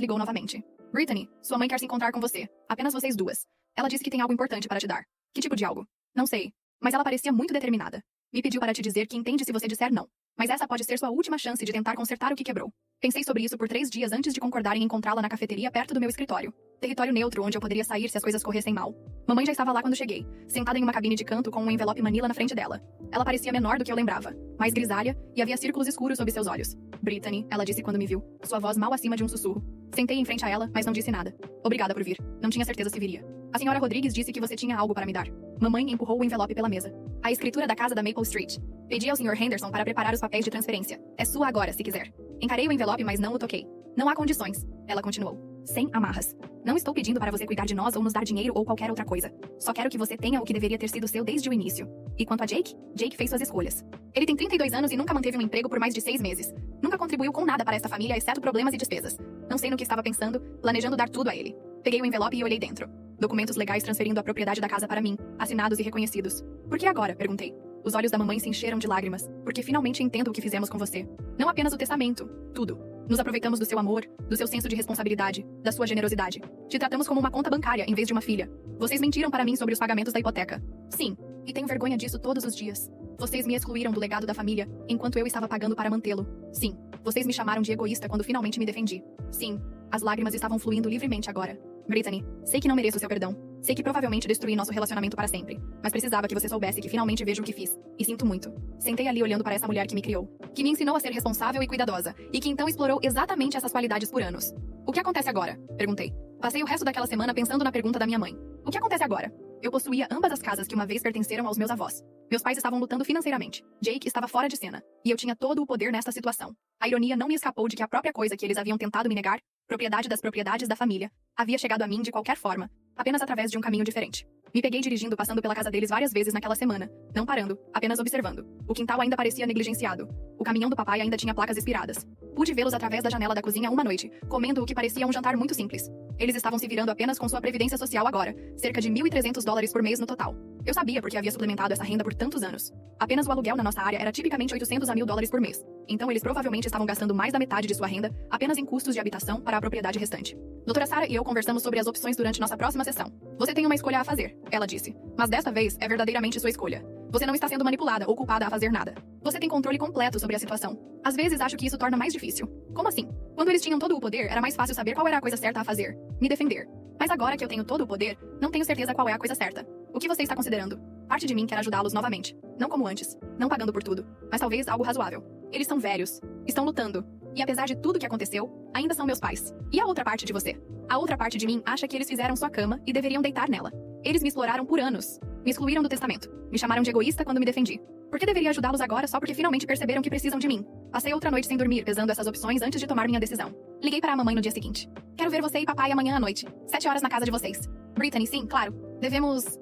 ligou novamente. Brittany, sua mãe quer se encontrar com você. Apenas vocês duas. Ela disse que tem algo importante para te dar. Que tipo de algo? Não sei. Mas ela parecia muito determinada. Me pediu para te dizer que entende se você disser não. Mas essa pode ser sua última chance de tentar consertar o que quebrou. Pensei sobre isso por 3 dias antes de concordar em encontrá-la na cafeteria perto do meu escritório. Território neutro onde eu poderia sair se as coisas corressem mal. Mamãe já estava lá quando cheguei, sentada em uma cabine de canto com um envelope manila na frente dela. Ela parecia menor do que eu lembrava, mais grisalha, e havia círculos escuros sob seus olhos. Brittany, ela disse quando me viu, sua voz mal acima de um sussurro. Sentei em frente a ela, mas não disse nada. Obrigada por vir. Não tinha certeza se viria. A senhora Rodrigues disse que você tinha algo para me dar. Mamãe empurrou o envelope pela mesa. A escritura da casa da Maple Street. Pedi ao Sr. Henderson para preparar os papéis de transferência. É sua agora, se quiser. Encarei o envelope, mas não o toquei. Não há condições. Ela continuou. sem amarras. Não estou pedindo para você cuidar de nós ou nos dar dinheiro ou qualquer outra coisa. Só quero que você tenha o que deveria ter sido seu desde o início. E quanto a Jake? Jake fez suas escolhas. Ele tem 32 anos e nunca manteve um emprego por mais de 6 meses. Nunca contribuiu com nada para esta família, exceto problemas e despesas. Não sei no que estava pensando, planejando dar tudo a ele. Peguei o envelope e olhei dentro. Documentos legais transferindo a propriedade da casa para mim, assinados e reconhecidos. Por que agora? Perguntei. Os olhos da mamãe se encheram de lágrimas, porque finalmente entendo o que fizemos com você. Não apenas o testamento, tudo. Nos aproveitamos do seu amor, do seu senso de responsabilidade, da sua generosidade. Te tratamos como uma conta bancária em vez de uma filha. Vocês mentiram para mim sobre os pagamentos da hipoteca. Sim, e tenho vergonha disso todos os dias. Vocês me excluíram do legado da família, enquanto eu estava pagando para mantê-lo. Sim, vocês me chamaram de egoísta quando finalmente me defendi. Sim, as lágrimas estavam fluindo livremente agora. Brittany, sei que não mereço seu perdão. Sei que provavelmente destruí nosso relacionamento para sempre. Mas precisava que você soubesse que finalmente vejo o que fiz. E sinto muito. Sentei ali olhando para essa mulher que me criou. Que me ensinou a ser responsável e cuidadosa. E que então explorou exatamente essas qualidades por anos. O que acontece agora? Perguntei. Passei o resto daquela semana pensando na pergunta da minha mãe. O que acontece agora? Eu possuía ambas as casas que uma vez pertenceram aos meus avós. Meus pais estavam lutando financeiramente. Jake estava fora de cena. E eu tinha todo o poder nesta situação. A ironia não me escapou de que a própria coisa que eles haviam tentado me negar, propriedade das propriedades da família, havia chegado a mim de qualquer forma, apenas através de um caminho diferente. Me peguei dirigindo passando pela casa deles várias vezes naquela semana, não parando, apenas observando. O quintal ainda parecia negligenciado. O caminhão do papai ainda tinha placas expiradas. Pude vê-los através da janela da cozinha uma noite, comendo o que parecia um jantar muito simples. Eles estavam se virando apenas com sua previdência social agora, cerca de $1.300 por mês no total. Eu sabia porque havia suplementado essa renda por tantos anos. Apenas o aluguel na nossa área era tipicamente $800 a $1.000 por mês. Então eles provavelmente estavam gastando mais da metade de sua renda apenas em custos de habitação para a propriedade restante. Doutora Sarah e eu conversamos sobre as opções durante nossa próxima sessão. Você tem uma escolha a fazer, ela disse. Mas desta vez é verdadeiramente sua escolha. Você não está sendo manipulada ou culpada a fazer nada. Você tem controle completo sobre a situação. Às vezes acho que isso torna mais difícil. Como assim? Quando eles tinham todo o poder, era mais fácil saber qual era a coisa certa a fazer. Me defender. Mas agora que eu tenho todo o poder, não tenho certeza qual é a coisa certa. O que você está considerando? Parte de mim quer ajudá-los novamente. Não como antes. Não pagando por tudo. Mas talvez algo razoável. Eles são velhos. Estão lutando. E apesar de tudo que aconteceu, ainda são meus pais. E a outra parte de você? A outra parte de mim acha que eles fizeram sua cama e deveriam deitar nela. Eles me exploraram por anos. Me excluíram do testamento. Me chamaram de egoísta quando me defendi. Por que deveria ajudá-los agora só porque finalmente perceberam que precisam de mim? Passei outra noite sem dormir, pesando essas opções antes de tomar minha decisão. Liguei para a mamãe no dia seguinte. Quero ver você e papai amanhã à noite. 7 horas na casa de vocês. Brittany, sim, claro. Devemos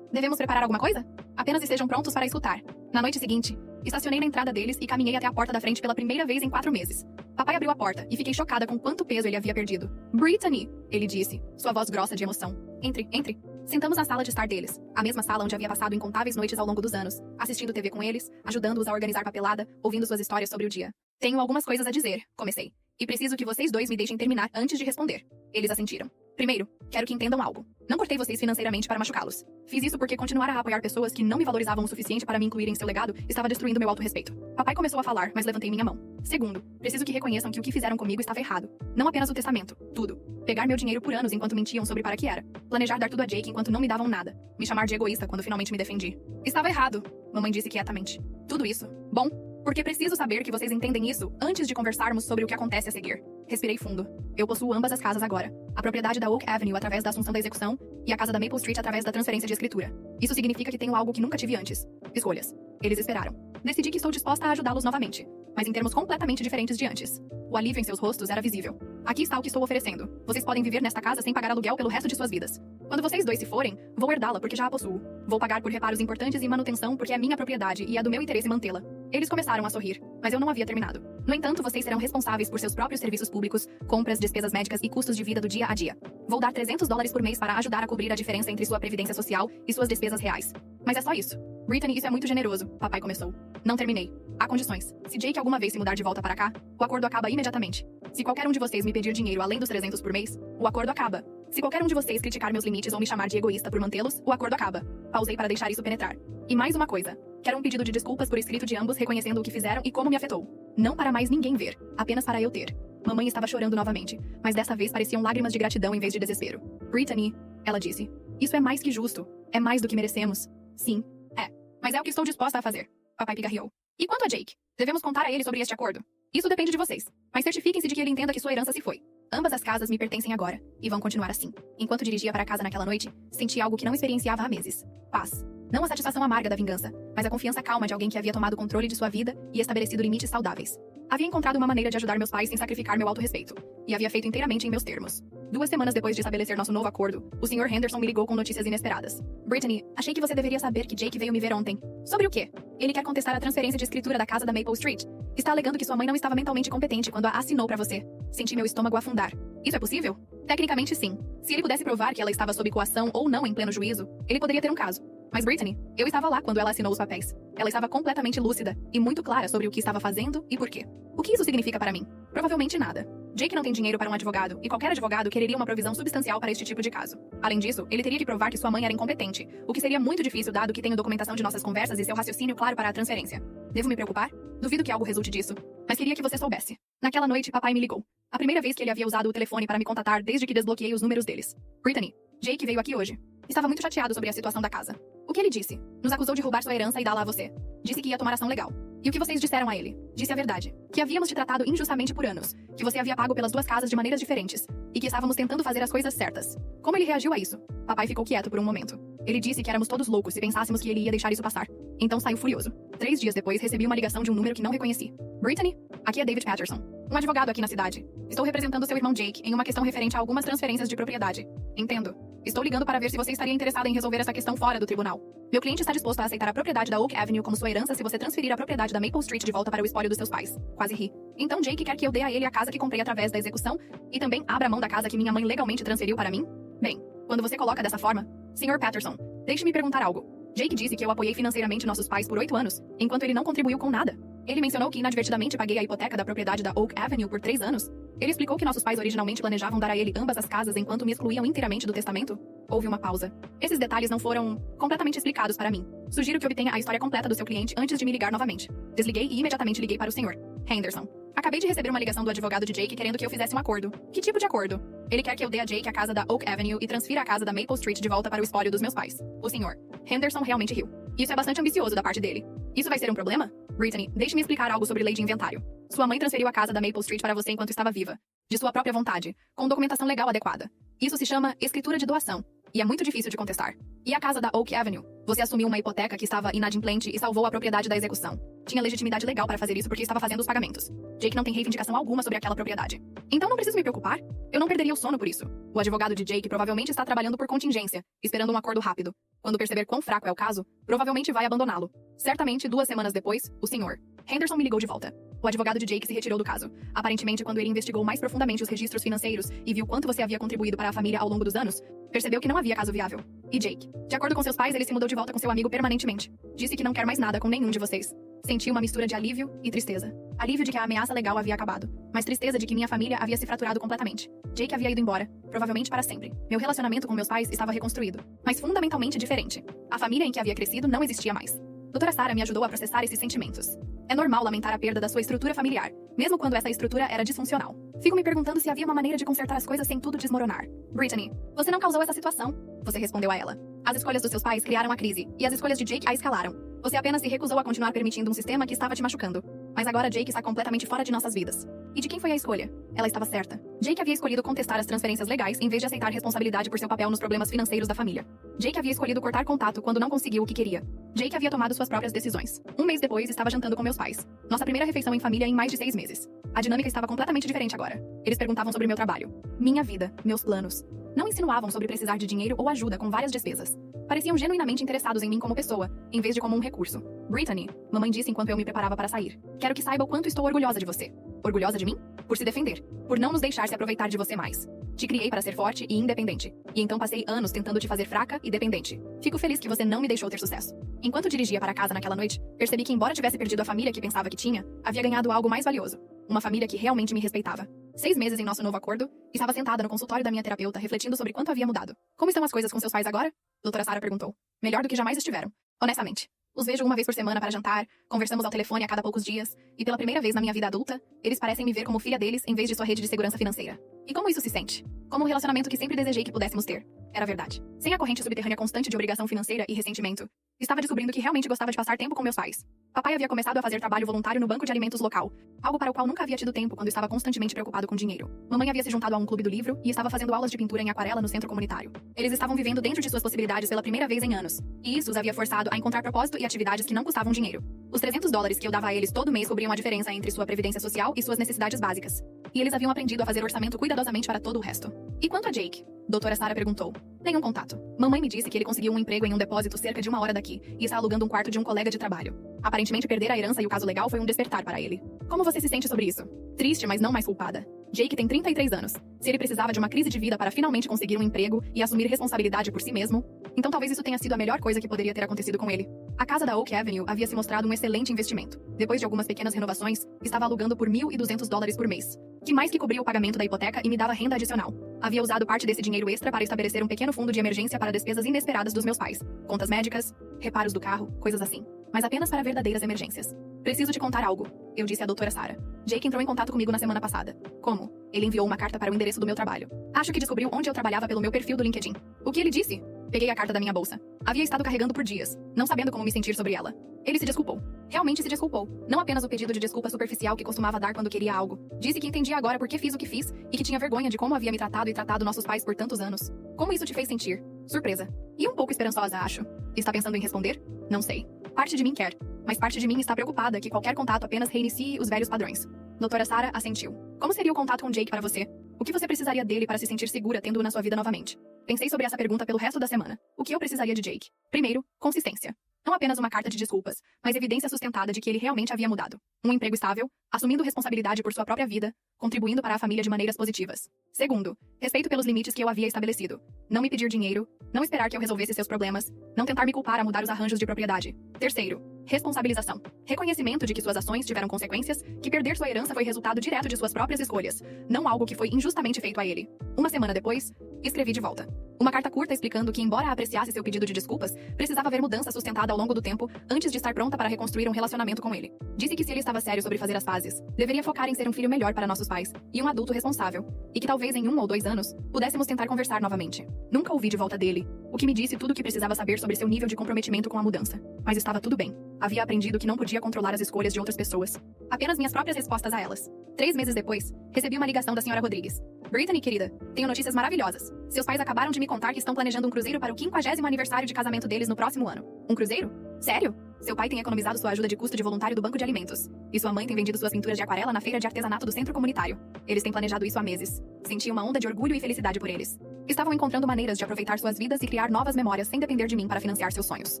preparar alguma coisa? Apenas estejam prontos para escutar. Na noite seguinte, estacionei na entrada deles e caminhei até a porta da frente pela primeira vez em 4 meses. Papai abriu a porta e fiquei chocada com quanto peso ele havia perdido. Brittany, ele disse, sua voz grossa de emoção. Entre, entre. Sentamos na sala de estar deles, a mesma sala onde havia passado incontáveis noites ao longo dos anos, assistindo TV com eles, ajudando-os a organizar papelada, ouvindo suas histórias sobre o dia. Tenho algumas coisas a dizer, comecei. E preciso que vocês dois me deixem terminar antes de responder. Eles assentiram. Primeiro, quero que entendam algo. Não cortei vocês financeiramente para machucá-los. Fiz isso porque continuar a apoiar pessoas que não me valorizavam o suficiente para me incluir em seu legado estava destruindo meu autorrespeito. Papai começou a falar, mas levantei minha mão. Segundo, preciso que reconheçam que o que fizeram comigo estava errado. Não apenas o testamento, tudo. Pegar meu dinheiro por anos enquanto mentiam sobre para que era. Planejar dar tudo a Jake enquanto não me davam nada. Me chamar de egoísta quando finalmente me defendi. Estava errado, mamãe disse quietamente. Tudo isso. Bom, porque preciso saber que vocês entendem isso antes de conversarmos sobre o que acontece a seguir. Respirei fundo. Eu possuo ambas as casas agora. A propriedade da Oak Avenue através da assunção da execução e a casa da Maple Street através da transferência de escritura. Isso significa que tenho algo que nunca tive antes. Escolhas. Eles esperaram. Decidi que estou disposta a ajudá-los novamente, mas em termos completamente diferentes de antes. O alívio em seus rostos era visível. Aqui está o que estou oferecendo. Vocês podem viver nesta casa sem pagar aluguel pelo resto de suas vidas. Quando vocês dois se forem, vou herdá-la porque já a possuo. Vou pagar por reparos importantes e manutenção porque é minha propriedade e é do meu interesse mantê-la. Eles começaram a sorrir, mas eu não havia terminado. No entanto, vocês serão responsáveis por seus próprios serviços públicos, compras, despesas médicas e custos de vida do dia a dia. Vou dar $300 por mês para ajudar a cobrir a diferença entre sua previdência social e suas despesas reais. Mas é só isso. Brittany, isso é muito generoso, papai começou. Não terminei. Há condições. Se Jake alguma vez se mudar de volta para cá, o acordo acaba imediatamente. Se qualquer um de vocês me pedir dinheiro além dos 300 por mês, o acordo acaba. Se qualquer um de vocês criticar meus limites ou me chamar de egoísta por mantê-los, o acordo acaba. Pausei para deixar isso penetrar. E mais uma coisa. Quero um pedido de desculpas por escrito de ambos reconhecendo o que fizeram e como me afetou. Não para mais ninguém ver, apenas para eu ter. Mamãe estava chorando novamente, mas dessa vez pareciam lágrimas de gratidão em vez de desespero. Brittany, ela disse. Isso é mais que justo. É mais do que merecemos. Sim, é. Mas é o que estou disposta a fazer. Papai pigarreou. E quanto a Jake? Devemos contar a ele sobre este acordo? Isso depende de vocês. Mas certifiquem-se de que ele entenda que sua herança se foi. Ambas as casas me pertencem agora, e vão continuar assim. Enquanto dirigia para casa naquela noite, senti algo que não experienciava há meses. Paz. Não a satisfação amarga da vingança, mas a confiança calma de alguém que havia tomado controle de sua vida e estabelecido limites saudáveis. Havia encontrado uma maneira de ajudar meus pais sem sacrificar meu autorrespeito, e havia feito inteiramente em meus termos. 2 semanas depois de estabelecer nosso novo acordo, o Sr. Henderson me ligou com notícias inesperadas. Brittany, achei que você deveria saber que Jake veio me ver ontem. Sobre o quê? Ele quer contestar a transferência de escritura da casa da Maple Street. Está alegando que sua mãe não estava mentalmente competente quando a assinou pra você. Senti meu estômago afundar. Isso é possível? Tecnicamente, sim. Se ele pudesse provar que ela estava sob coação ou não em pleno juízo, ele poderia ter um caso. Mas Brittany, eu estava lá quando ela assinou os papéis. Ela estava completamente lúcida e muito clara sobre o que estava fazendo e por quê. O que isso significa para mim? Provavelmente nada. Jake não tem dinheiro para um advogado, e qualquer advogado quereria uma provisão substancial para este tipo de caso. Além disso, ele teria que provar que sua mãe era incompetente, o que seria muito difícil dado que tenho documentação de nossas conversas e seu raciocínio claro para a transferência. Devo me preocupar? Duvido que algo resulte disso. Mas queria que você soubesse. Naquela noite, papai me ligou. A primeira vez que ele havia usado o telefone para me contatar desde que desbloqueei os números deles. Brittany, Jake veio aqui hoje. Estava muito chateado sobre a situação da casa. O que ele disse? Nos acusou de roubar sua herança e dá-la a você. Disse que ia tomar ação legal. E o que vocês disseram a ele? Disse a verdade. Que havíamos te tratado injustamente por anos. Que você havia pago pelas 2 casas de maneiras diferentes. E que estávamos tentando fazer as coisas certas. Como ele reagiu a isso? Papai ficou quieto por um momento. Ele disse que éramos todos loucos se pensássemos que ele ia deixar isso passar. Então saiu furioso. 3 dias depois, recebi uma ligação de um número que não reconheci. Brittany, aqui é David Patterson, um advogado aqui na cidade. Estou representando seu irmão Jake em uma questão referente a algumas transferências de propriedade. Entendo. Estou ligando para ver se você estaria interessado em resolver essa questão fora do tribunal. Meu cliente está disposto a aceitar a propriedade da Oak Avenue como sua herança se você transferir a propriedade da Maple Street de volta para o espólio dos seus pais. Quase ri. Então Jake quer que eu dê a ele a casa que comprei através da execução e também abra mão da casa que minha mãe legalmente transferiu para mim? Bem, quando você coloca dessa forma, Sr. Patterson, deixe-me perguntar algo. Jake disse que eu apoiei financeiramente nossos pais por 8 anos, enquanto ele não contribuiu com nada. Ele mencionou que inadvertidamente paguei a hipoteca da propriedade da Oak Avenue por 3 anos. Ele explicou que nossos pais originalmente planejavam dar a ele ambas as casas enquanto me excluíam inteiramente do testamento. Houve uma pausa. Esses detalhes não foram completamente explicados para mim. Sugiro que obtenha a história completa do seu cliente antes de me ligar novamente. Desliguei e imediatamente liguei para o Sr. Henderson. Acabei de receber uma ligação do advogado de Jake querendo que eu fizesse um acordo. Que tipo de acordo? Ele quer que eu dê a Jake a casa da Oak Avenue e transfira a casa da Maple Street de volta para o espólio dos meus pais. O Sr. Henderson realmente riu. Isso é bastante ambicioso da parte dele. Isso vai ser um problema? Brittany, deixe-me explicar algo sobre lei de inventário. Sua mãe transferiu a casa da Maple Street para você enquanto estava viva. De sua própria vontade, com documentação legal adequada. Isso se chama escritura de doação. E é muito difícil de contestar. E a casa da Oak Avenue? Você assumiu uma hipoteca que estava inadimplente e salvou a propriedade da execução. Tinha legitimidade legal para fazer isso porque estava fazendo os pagamentos. Jake não tem reivindicação alguma sobre aquela propriedade. Então não preciso me preocupar? Eu não perderia o sono por isso. O advogado de Jake provavelmente está trabalhando por contingência, esperando um acordo rápido. Quando perceber quão fraco é o caso, provavelmente vai abandoná-lo. Certamente, 2 semanas depois, o Sr. Henderson me ligou de volta. O advogado de Jake se retirou do caso. Aparentemente, quando ele investigou mais profundamente os registros financeiros e viu quanto você havia contribuído para a família ao longo dos anos, percebeu que não havia caso viável. E Jake? De acordo com seus pais, ele se mudou de volta com seu amigo permanentemente. Disse que não quer mais nada com nenhum de vocês. Senti uma mistura de alívio e tristeza. Alívio de que a ameaça legal havia acabado, mas tristeza de que minha família havia se fraturado completamente. Jake havia ido embora, provavelmente para sempre. Meu relacionamento com meus pais estava reconstruído, mas fundamentalmente diferente. A família em que havia crescido não existia mais. Doutora Sarah me ajudou a processar esses sentimentos. É normal lamentar a perda da sua estrutura familiar, mesmo quando essa estrutura era disfuncional. Fico me perguntando se havia uma maneira de consertar as coisas sem tudo desmoronar. Brittany, você não causou essa situação. Você respondeu a ela. As escolhas dos seus pais criaram a crise, e as escolhas de Jake a escalaram. Você apenas se recusou a continuar permitindo um sistema que estava te machucando. Mas agora Jake está completamente fora de nossas vidas. E de quem foi a escolha? Ela estava certa. Jake havia escolhido contestar as transferências legais em vez de aceitar responsabilidade por seu papel nos problemas financeiros da família. Jake havia escolhido cortar contato quando não conseguiu o que queria. Jake havia tomado suas próprias decisões. 1 mês depois, estava jantando com meus pais. Nossa primeira refeição em família em mais de 6 meses. A dinâmica estava completamente diferente agora. Eles perguntavam sobre meu trabalho, minha vida, meus planos. Não insinuavam sobre precisar de dinheiro ou ajuda com várias despesas. Pareciam genuinamente interessados em mim como pessoa, em vez de como um recurso. Brittany, mamãe disse enquanto eu me preparava para sair. Quero que saiba o quanto estou orgulhosa de você. Orgulhosa de mim? Por se defender. Por não nos deixar se aproveitar de você mais. Te criei para ser forte e independente. E então passei anos tentando te fazer fraca e dependente. Fico feliz que você não me deixou ter sucesso. Enquanto dirigia para casa naquela noite, percebi que embora tivesse perdido a família que pensava que tinha, havia ganhado algo mais valioso. Uma família que realmente me respeitava. 6 meses em nosso novo acordo, estava sentada no consultório da minha terapeuta refletindo sobre quanto havia mudado. Como estão as coisas com seus pais agora? Doutora Sarah perguntou. Melhor do que jamais estiveram. Honestamente. Os vejo uma vez por semana para jantar, conversamos ao telefone a cada poucos dias, e pela primeira vez na minha vida adulta, eles parecem me ver como filha deles em vez de sua rede de segurança financeira. E como isso se sente? Como um relacionamento que sempre desejei que pudéssemos ter. Era verdade. Sem a corrente subterrânea constante de obrigação financeira e ressentimento, estava descobrindo que realmente gostava de passar tempo com meus pais. Papai havia começado a fazer trabalho voluntário no banco de alimentos local, algo para o qual nunca havia tido tempo quando estava constantemente preocupado com dinheiro. Mamãe havia se juntado a um clube do livro e estava fazendo aulas de pintura em aquarela no centro comunitário. Eles estavam vivendo dentro de suas possibilidades pela primeira vez em anos, e isso os havia forçado a encontrar propósito e atividades que não custavam dinheiro. Os $300 que eu dava a eles todo mês cobriam a diferença entre sua previdência social e suas necessidades básicas. E eles haviam aprendido a fazer orçamento cuidadosamente para todo o resto. E quanto a Jake? Doutora Sarah perguntou. Nenhum contato. Mamãe me disse que ele conseguiu um emprego em um depósito cerca de 1 hora daqui e está alugando um quarto de um colega de trabalho. Aparentemente perder a herança e o caso legal foi um despertar para ele. Como você se sente sobre isso? Triste, mas não mais culpada. Jake tem 33 anos. Se ele precisava de uma crise de vida para finalmente conseguir um emprego e assumir responsabilidade por si mesmo, então talvez isso tenha sido a melhor coisa que poderia ter acontecido com ele. A casa da Oak Avenue havia se mostrado um excelente investimento. Depois de algumas pequenas renovações, estava alugando por $1.200 por mês, que mais que cobria o pagamento da hipoteca e me dava renda adicional. Havia usado parte desse dinheiro extra para estabelecer um pequeno fundo de emergência para despesas inesperadas dos meus pais, contas médicas, reparos do carro, coisas assim. Mas apenas para verdadeiras emergências. Preciso te contar algo, eu disse à doutora Sarah. Jake entrou em contato comigo na semana passada. Como? Ele enviou uma carta para o endereço do meu trabalho. Acho que descobriu onde eu trabalhava pelo meu perfil do LinkedIn. O que ele disse? Peguei a carta da minha bolsa. Havia estado carregando por dias, não sabendo como me sentir sobre ela. Ele se desculpou. Realmente se desculpou. Não apenas o pedido de desculpa superficial que costumava dar quando queria algo. Disse que entendia agora por que fiz o que fiz e que tinha vergonha de como havia me tratado e tratado nossos pais por tantos anos. Como isso te fez sentir? Surpresa. E um pouco esperançosa, acho. Está pensando em responder? Não sei. Parte de mim quer, mas parte de mim está preocupada que qualquer contato apenas reinicie os velhos padrões. Doutora Sarah assentiu. Como seria o contato com Jake para você? O que você precisaria dele para se sentir segura tendo-o na sua vida novamente? Pensei sobre essa pergunta pelo resto da semana. O que eu precisaria de Jake? Primeiro, consistência. Não apenas uma carta de desculpas, mas evidência sustentada de que ele realmente havia mudado. Um emprego estável, assumindo responsabilidade por sua própria vida, contribuindo para a família de maneiras positivas. Segundo, respeito pelos limites que eu havia estabelecido. Não me pedir dinheiro, não esperar que eu resolvesse seus problemas, não tentar me culpar a mudar os arranjos de propriedade. Terceiro, responsabilização. Reconhecimento de que suas ações tiveram consequências, que perder sua herança foi resultado direto de suas próprias escolhas, não algo que foi injustamente feito a ele. Uma semana depois, escrevi de volta. Uma carta curta explicando que, embora apreciasse seu pedido de desculpas, precisava haver mudança sustentada ao longo do tempo antes de estar pronta para reconstruir um relacionamento com ele. Disse que se ele estava sério sobre fazer as pazes, deveria focar em ser um filho melhor para nossos pais e um adulto responsável, e que talvez em 1 ou 2 anos pudéssemos tentar conversar novamente. Nunca ouvi de volta dele, o que me disse tudo o que precisava saber sobre seu nível de comprometimento com a mudança. Mas estava tudo bem. Havia aprendido que não podia controlar as escolhas de outras pessoas. Apenas minhas próprias respostas a elas. 3 meses depois, recebi uma ligação da senhora Rodrigues. Brittany, querida, tenho notícias maravilhosas. Seus pais acabaram de me contar que estão planejando um cruzeiro para o 50º aniversário de casamento deles no próximo ano. Um cruzeiro? Sério? Seu pai tem economizado sua ajuda de custo de voluntário do banco de alimentos. E sua mãe tem vendido suas pinturas de aquarela na feira de artesanato do centro comunitário. Eles têm planejado isso há meses. Senti uma onda de orgulho e felicidade por eles. Estavam encontrando maneiras de aproveitar suas vidas e criar novas memórias sem depender de mim para financiar seus sonhos.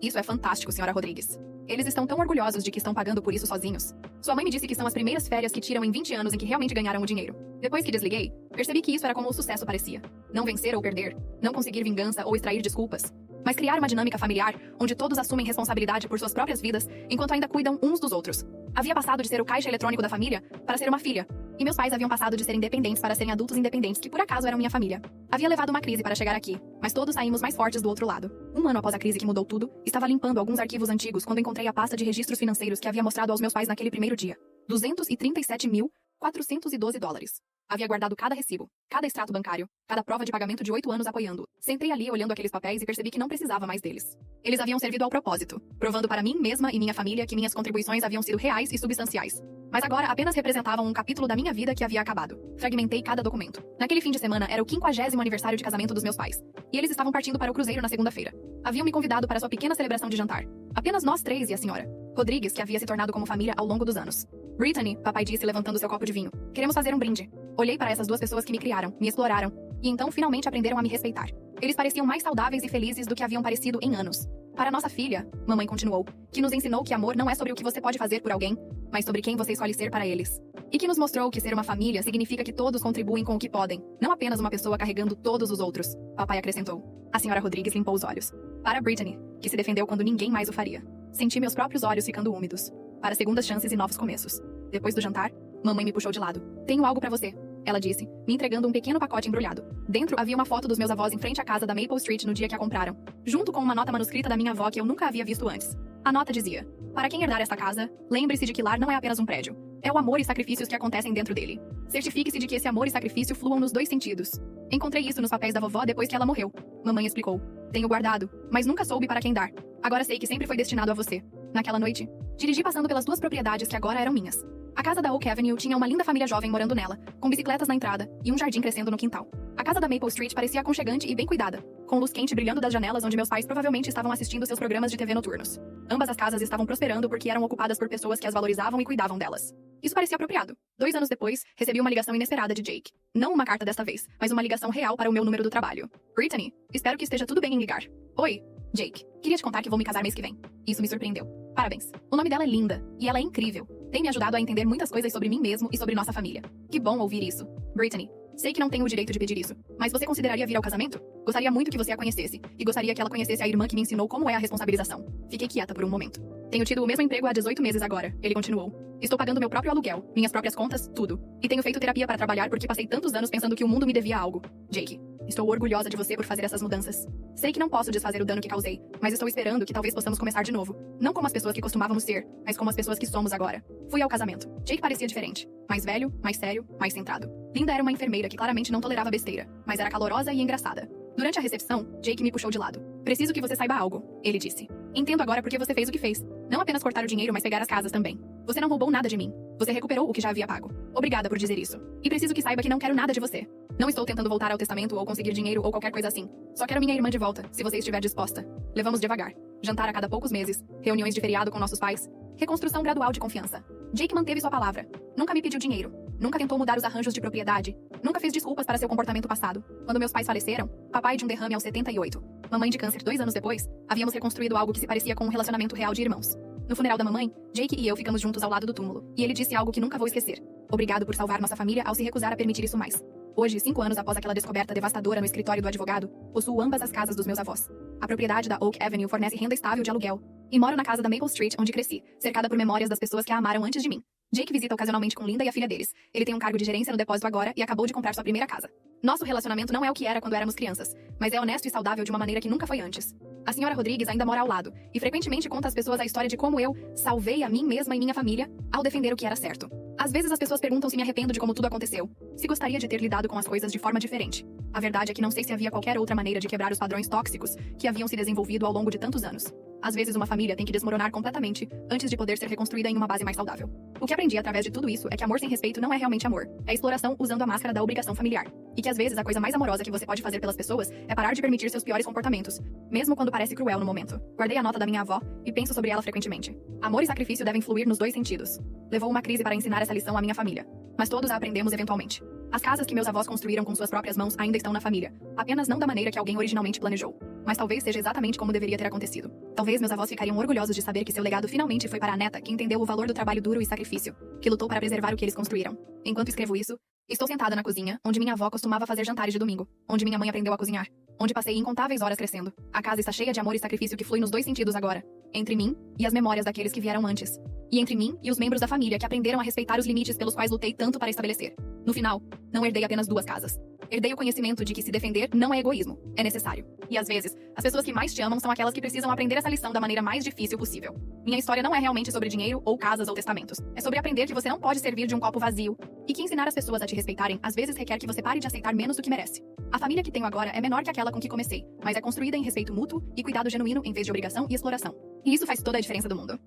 Isso é fantástico, senhora Rodrigues. Eles estão tão orgulhosos de que estão pagando por isso sozinhos. Sua mãe me disse que são as primeiras férias que tiram em 20 anos em que realmente ganharam o dinheiro. Depois que desliguei, percebi que isso era como o sucesso parecia. Não vencer ou perder, não conseguir vingança ou extrair desculpas, mas criar uma dinâmica familiar onde todos assumem responsabilidade por suas próprias vidas enquanto ainda cuidam uns dos outros. Havia passado de ser o caixa eletrônico da família para ser uma filha, e meus pais haviam passado de serem independentes para serem adultos independentes que por acaso eram minha família. Havia levado uma crise para chegar aqui, mas todos saímos mais fortes do outro lado. 1 ano após a crise que mudou tudo, estava limpando alguns arquivos antigos quando encontrei a pasta de registros financeiros que havia mostrado aos meus pais naquele primeiro dia. $237.412. Havia guardado cada recibo, cada extrato bancário, cada prova de pagamento de 8 anos apoiando. Sentei ali olhando aqueles papéis e percebi que não precisava mais deles. Eles haviam servido ao propósito, provando para mim mesma e minha família que minhas contribuições haviam sido reais e substanciais. Mas agora apenas representavam um capítulo da minha vida que havia acabado. Fragmentei cada documento. Naquele fim de semana era o 50º aniversário de casamento dos meus pais. E eles estavam partindo para o cruzeiro na segunda-feira. Haviam me convidado para sua pequena celebração de jantar. Apenas nós 3 e a senhora Rodrigues, que havia se tornado como família ao longo dos anos. Brittany, papai disse levantando seu copo de vinho. Queremos fazer um brinde. Olhei para essas 2 pessoas que me criaram, me exploraram, e então finalmente aprenderam a me respeitar. Eles pareciam mais saudáveis e felizes do que haviam parecido em anos. Para nossa filha, mamãe continuou, que nos ensinou que amor não é sobre o que você pode fazer por alguém, mas sobre quem você escolhe ser para eles. E que nos mostrou que ser uma família significa que todos contribuem com o que podem, não apenas uma pessoa carregando todos os outros. Papai acrescentou. A senhora Rodrigues limpou os olhos. Para Brittany, que se defendeu quando ninguém mais o faria. Senti meus próprios olhos ficando úmidos. Para segundas chances e novos começos. Depois do jantar, mamãe me puxou de lado. Tenho algo para você, ela disse, me entregando um pequeno pacote embrulhado. Dentro havia uma foto dos meus avós em frente à casa da Maple Street no dia que a compraram, junto com uma nota manuscrita da minha avó que eu nunca havia visto antes. A nota dizia: para quem herdar esta casa, lembre-se de que lar não é apenas um prédio. É o amor e sacrifícios que acontecem dentro dele. Certifique-se de que esse amor e sacrifício fluam nos 2 sentidos. Encontrei isso nos papéis da vovó depois que ela morreu. Mamãe explicou. Tenho guardado, mas nunca soube para quem dar. Agora sei que sempre foi destinado a você. Naquela noite, dirigi passando pelas 2 propriedades que agora eram minhas. A casa da Oak Avenue tinha uma linda família jovem morando nela, com bicicletas na entrada e um jardim crescendo no quintal. A A casa da Maple Street parecia aconchegante e bem cuidada, com luz quente brilhando das janelas onde meus pais provavelmente estavam assistindo seus programas de TV noturnos. Ambas as casas estavam prosperando porque eram ocupadas por pessoas que as valorizavam e cuidavam delas. Isso parecia apropriado. 2 anos depois, recebi uma ligação inesperada de Jake. Não uma carta desta vez, mas uma ligação real para o meu número do trabalho. Brittany, espero que esteja tudo bem em ligar. Oi, Jake. Queria te contar que vou me casar mês que vem. Isso me surpreendeu. Parabéns. O nome dela é Linda, e ela é incrível. Tem me ajudado a entender muitas coisas sobre mim mesmo e sobre nossa família. Que bom ouvir isso. Brittany, sei que não tenho o direito de pedir isso, mas você consideraria vir ao casamento? Gostaria muito que você a conhecesse, e gostaria que ela conhecesse a irmã que me ensinou como é a responsabilização. Fiquei quieta por um momento. Tenho tido o mesmo emprego há 18 meses agora, ele continuou. Estou pagando meu próprio aluguel, minhas próprias contas, tudo. E tenho feito terapia para trabalhar porque passei tantos anos pensando que o mundo me devia algo. Jake, estou orgulhosa de você por fazer essas mudanças. Sei que não posso desfazer o dano que causei, mas estou esperando que talvez possamos começar de novo. Não como as pessoas que costumávamos ser, mas como as pessoas que somos agora. Fui ao casamento. Jake parecia diferente. Mais velho, mais sério, mais centrado. Linda era uma enfermeira que claramente não tolerava besteira, mas era calorosa e engraçada. Durante a recepção, Jake me puxou de lado. Preciso que você saiba algo, ele disse. Entendo agora porque você fez o que fez. Não apenas cortar o dinheiro, mas pegar as casas também. Você não roubou nada de mim. Você recuperou o que já havia pago. Obrigada por dizer isso. E preciso que saiba que não quero nada de você. Não estou tentando voltar ao testamento ou conseguir dinheiro ou qualquer coisa assim. Só quero minha irmã de volta, se você estiver disposta. Levamos devagar. Jantar a cada poucos meses, reuniões de feriado com nossos pais. Reconstrução gradual de confiança. Jake manteve sua palavra. Nunca me pediu dinheiro. Nunca tentou mudar os arranjos de propriedade. Nunca fez desculpas para seu comportamento passado. Quando meus pais faleceram, papai de um derrame aos 78, mamãe de câncer 2 anos depois, havíamos reconstruído algo que se parecia com um relacionamento real de irmãos. No funeral da mamãe, Jake e eu ficamos juntos ao lado do túmulo, e ele disse algo que nunca vou esquecer. Obrigado por salvar nossa família ao se recusar a permitir isso mais. Hoje, 5 anos após aquela descoberta devastadora no escritório do advogado, possuo ambas as casas dos meus avós. A propriedade da Oak Avenue fornece renda estável de aluguel. E moro na casa da Maple Street, onde cresci, cercada por memórias das pessoas que a amaram antes de mim. Jake visita ocasionalmente com Linda e a filha deles. Ele tem um cargo de gerência no depósito agora e acabou de comprar sua primeira casa. Nosso relacionamento não é o que era quando éramos crianças, mas é honesto e saudável de uma maneira que nunca foi antes. A senhora Rodrigues ainda mora ao lado, e frequentemente conta às pessoas a história de como eu salvei a mim mesma e minha família ao defender o que era certo. Às vezes as pessoas perguntam se me arrependo de como tudo aconteceu, se gostaria de ter lidado com as coisas de forma diferente. A verdade é que não sei se havia qualquer outra maneira de quebrar os padrões tóxicos que haviam se desenvolvido ao longo de tantos anos. Às vezes uma família tem que desmoronar completamente antes de poder ser reconstruída em uma base mais saudável. O que aprendi através de tudo isso é que amor sem respeito não é realmente amor. É exploração usando a máscara da obrigação familiar. E que às vezes a coisa mais amorosa que você pode fazer pelas pessoas é parar de permitir seus piores comportamentos, mesmo quando parece cruel no momento. Guardei a nota da minha avó e penso sobre ela frequentemente. Amor e sacrifício devem fluir nos 2 sentidos. Levou uma crise para ensinar essa lição à minha família, mas todos a aprendemos eventualmente. As casas que meus avós construíram com suas próprias mãos ainda estão na família, apenas não da maneira que alguém originalmente planejou. Mas talvez seja exatamente como deveria ter acontecido. Talvez meus avós ficariam orgulhosos de saber que seu legado finalmente foi para a neta que entendeu o valor do trabalho duro e sacrifício, que lutou para preservar o que eles construíram. Enquanto escrevo isso, estou sentada na cozinha, onde minha avó costumava fazer jantares de domingo, onde minha mãe aprendeu a cozinhar, onde passei incontáveis horas crescendo. A casa está cheia de amor e sacrifício que flui nos 2 sentidos agora, entre mim e as memórias daqueles que vieram antes. E entre mim e os membros da família que aprenderam a respeitar os limites pelos quais lutei tanto para estabelecer. No final, não herdei apenas 2 casas. Herdei o conhecimento de que se defender não é egoísmo, é necessário. E às vezes, as pessoas que mais te amam são aquelas que precisam aprender essa lição da maneira mais difícil possível. Minha história não é realmente sobre dinheiro ou casas ou testamentos. É sobre aprender que você não pode servir de um copo vazio. E que ensinar as pessoas a te respeitarem às vezes requer que você pare de aceitar menos do que merece. A família que tenho agora é menor que aquela com que comecei, mas é construída em respeito mútuo e cuidado genuíno em vez de obrigação e exploração. E isso faz toda a diferença do mundo.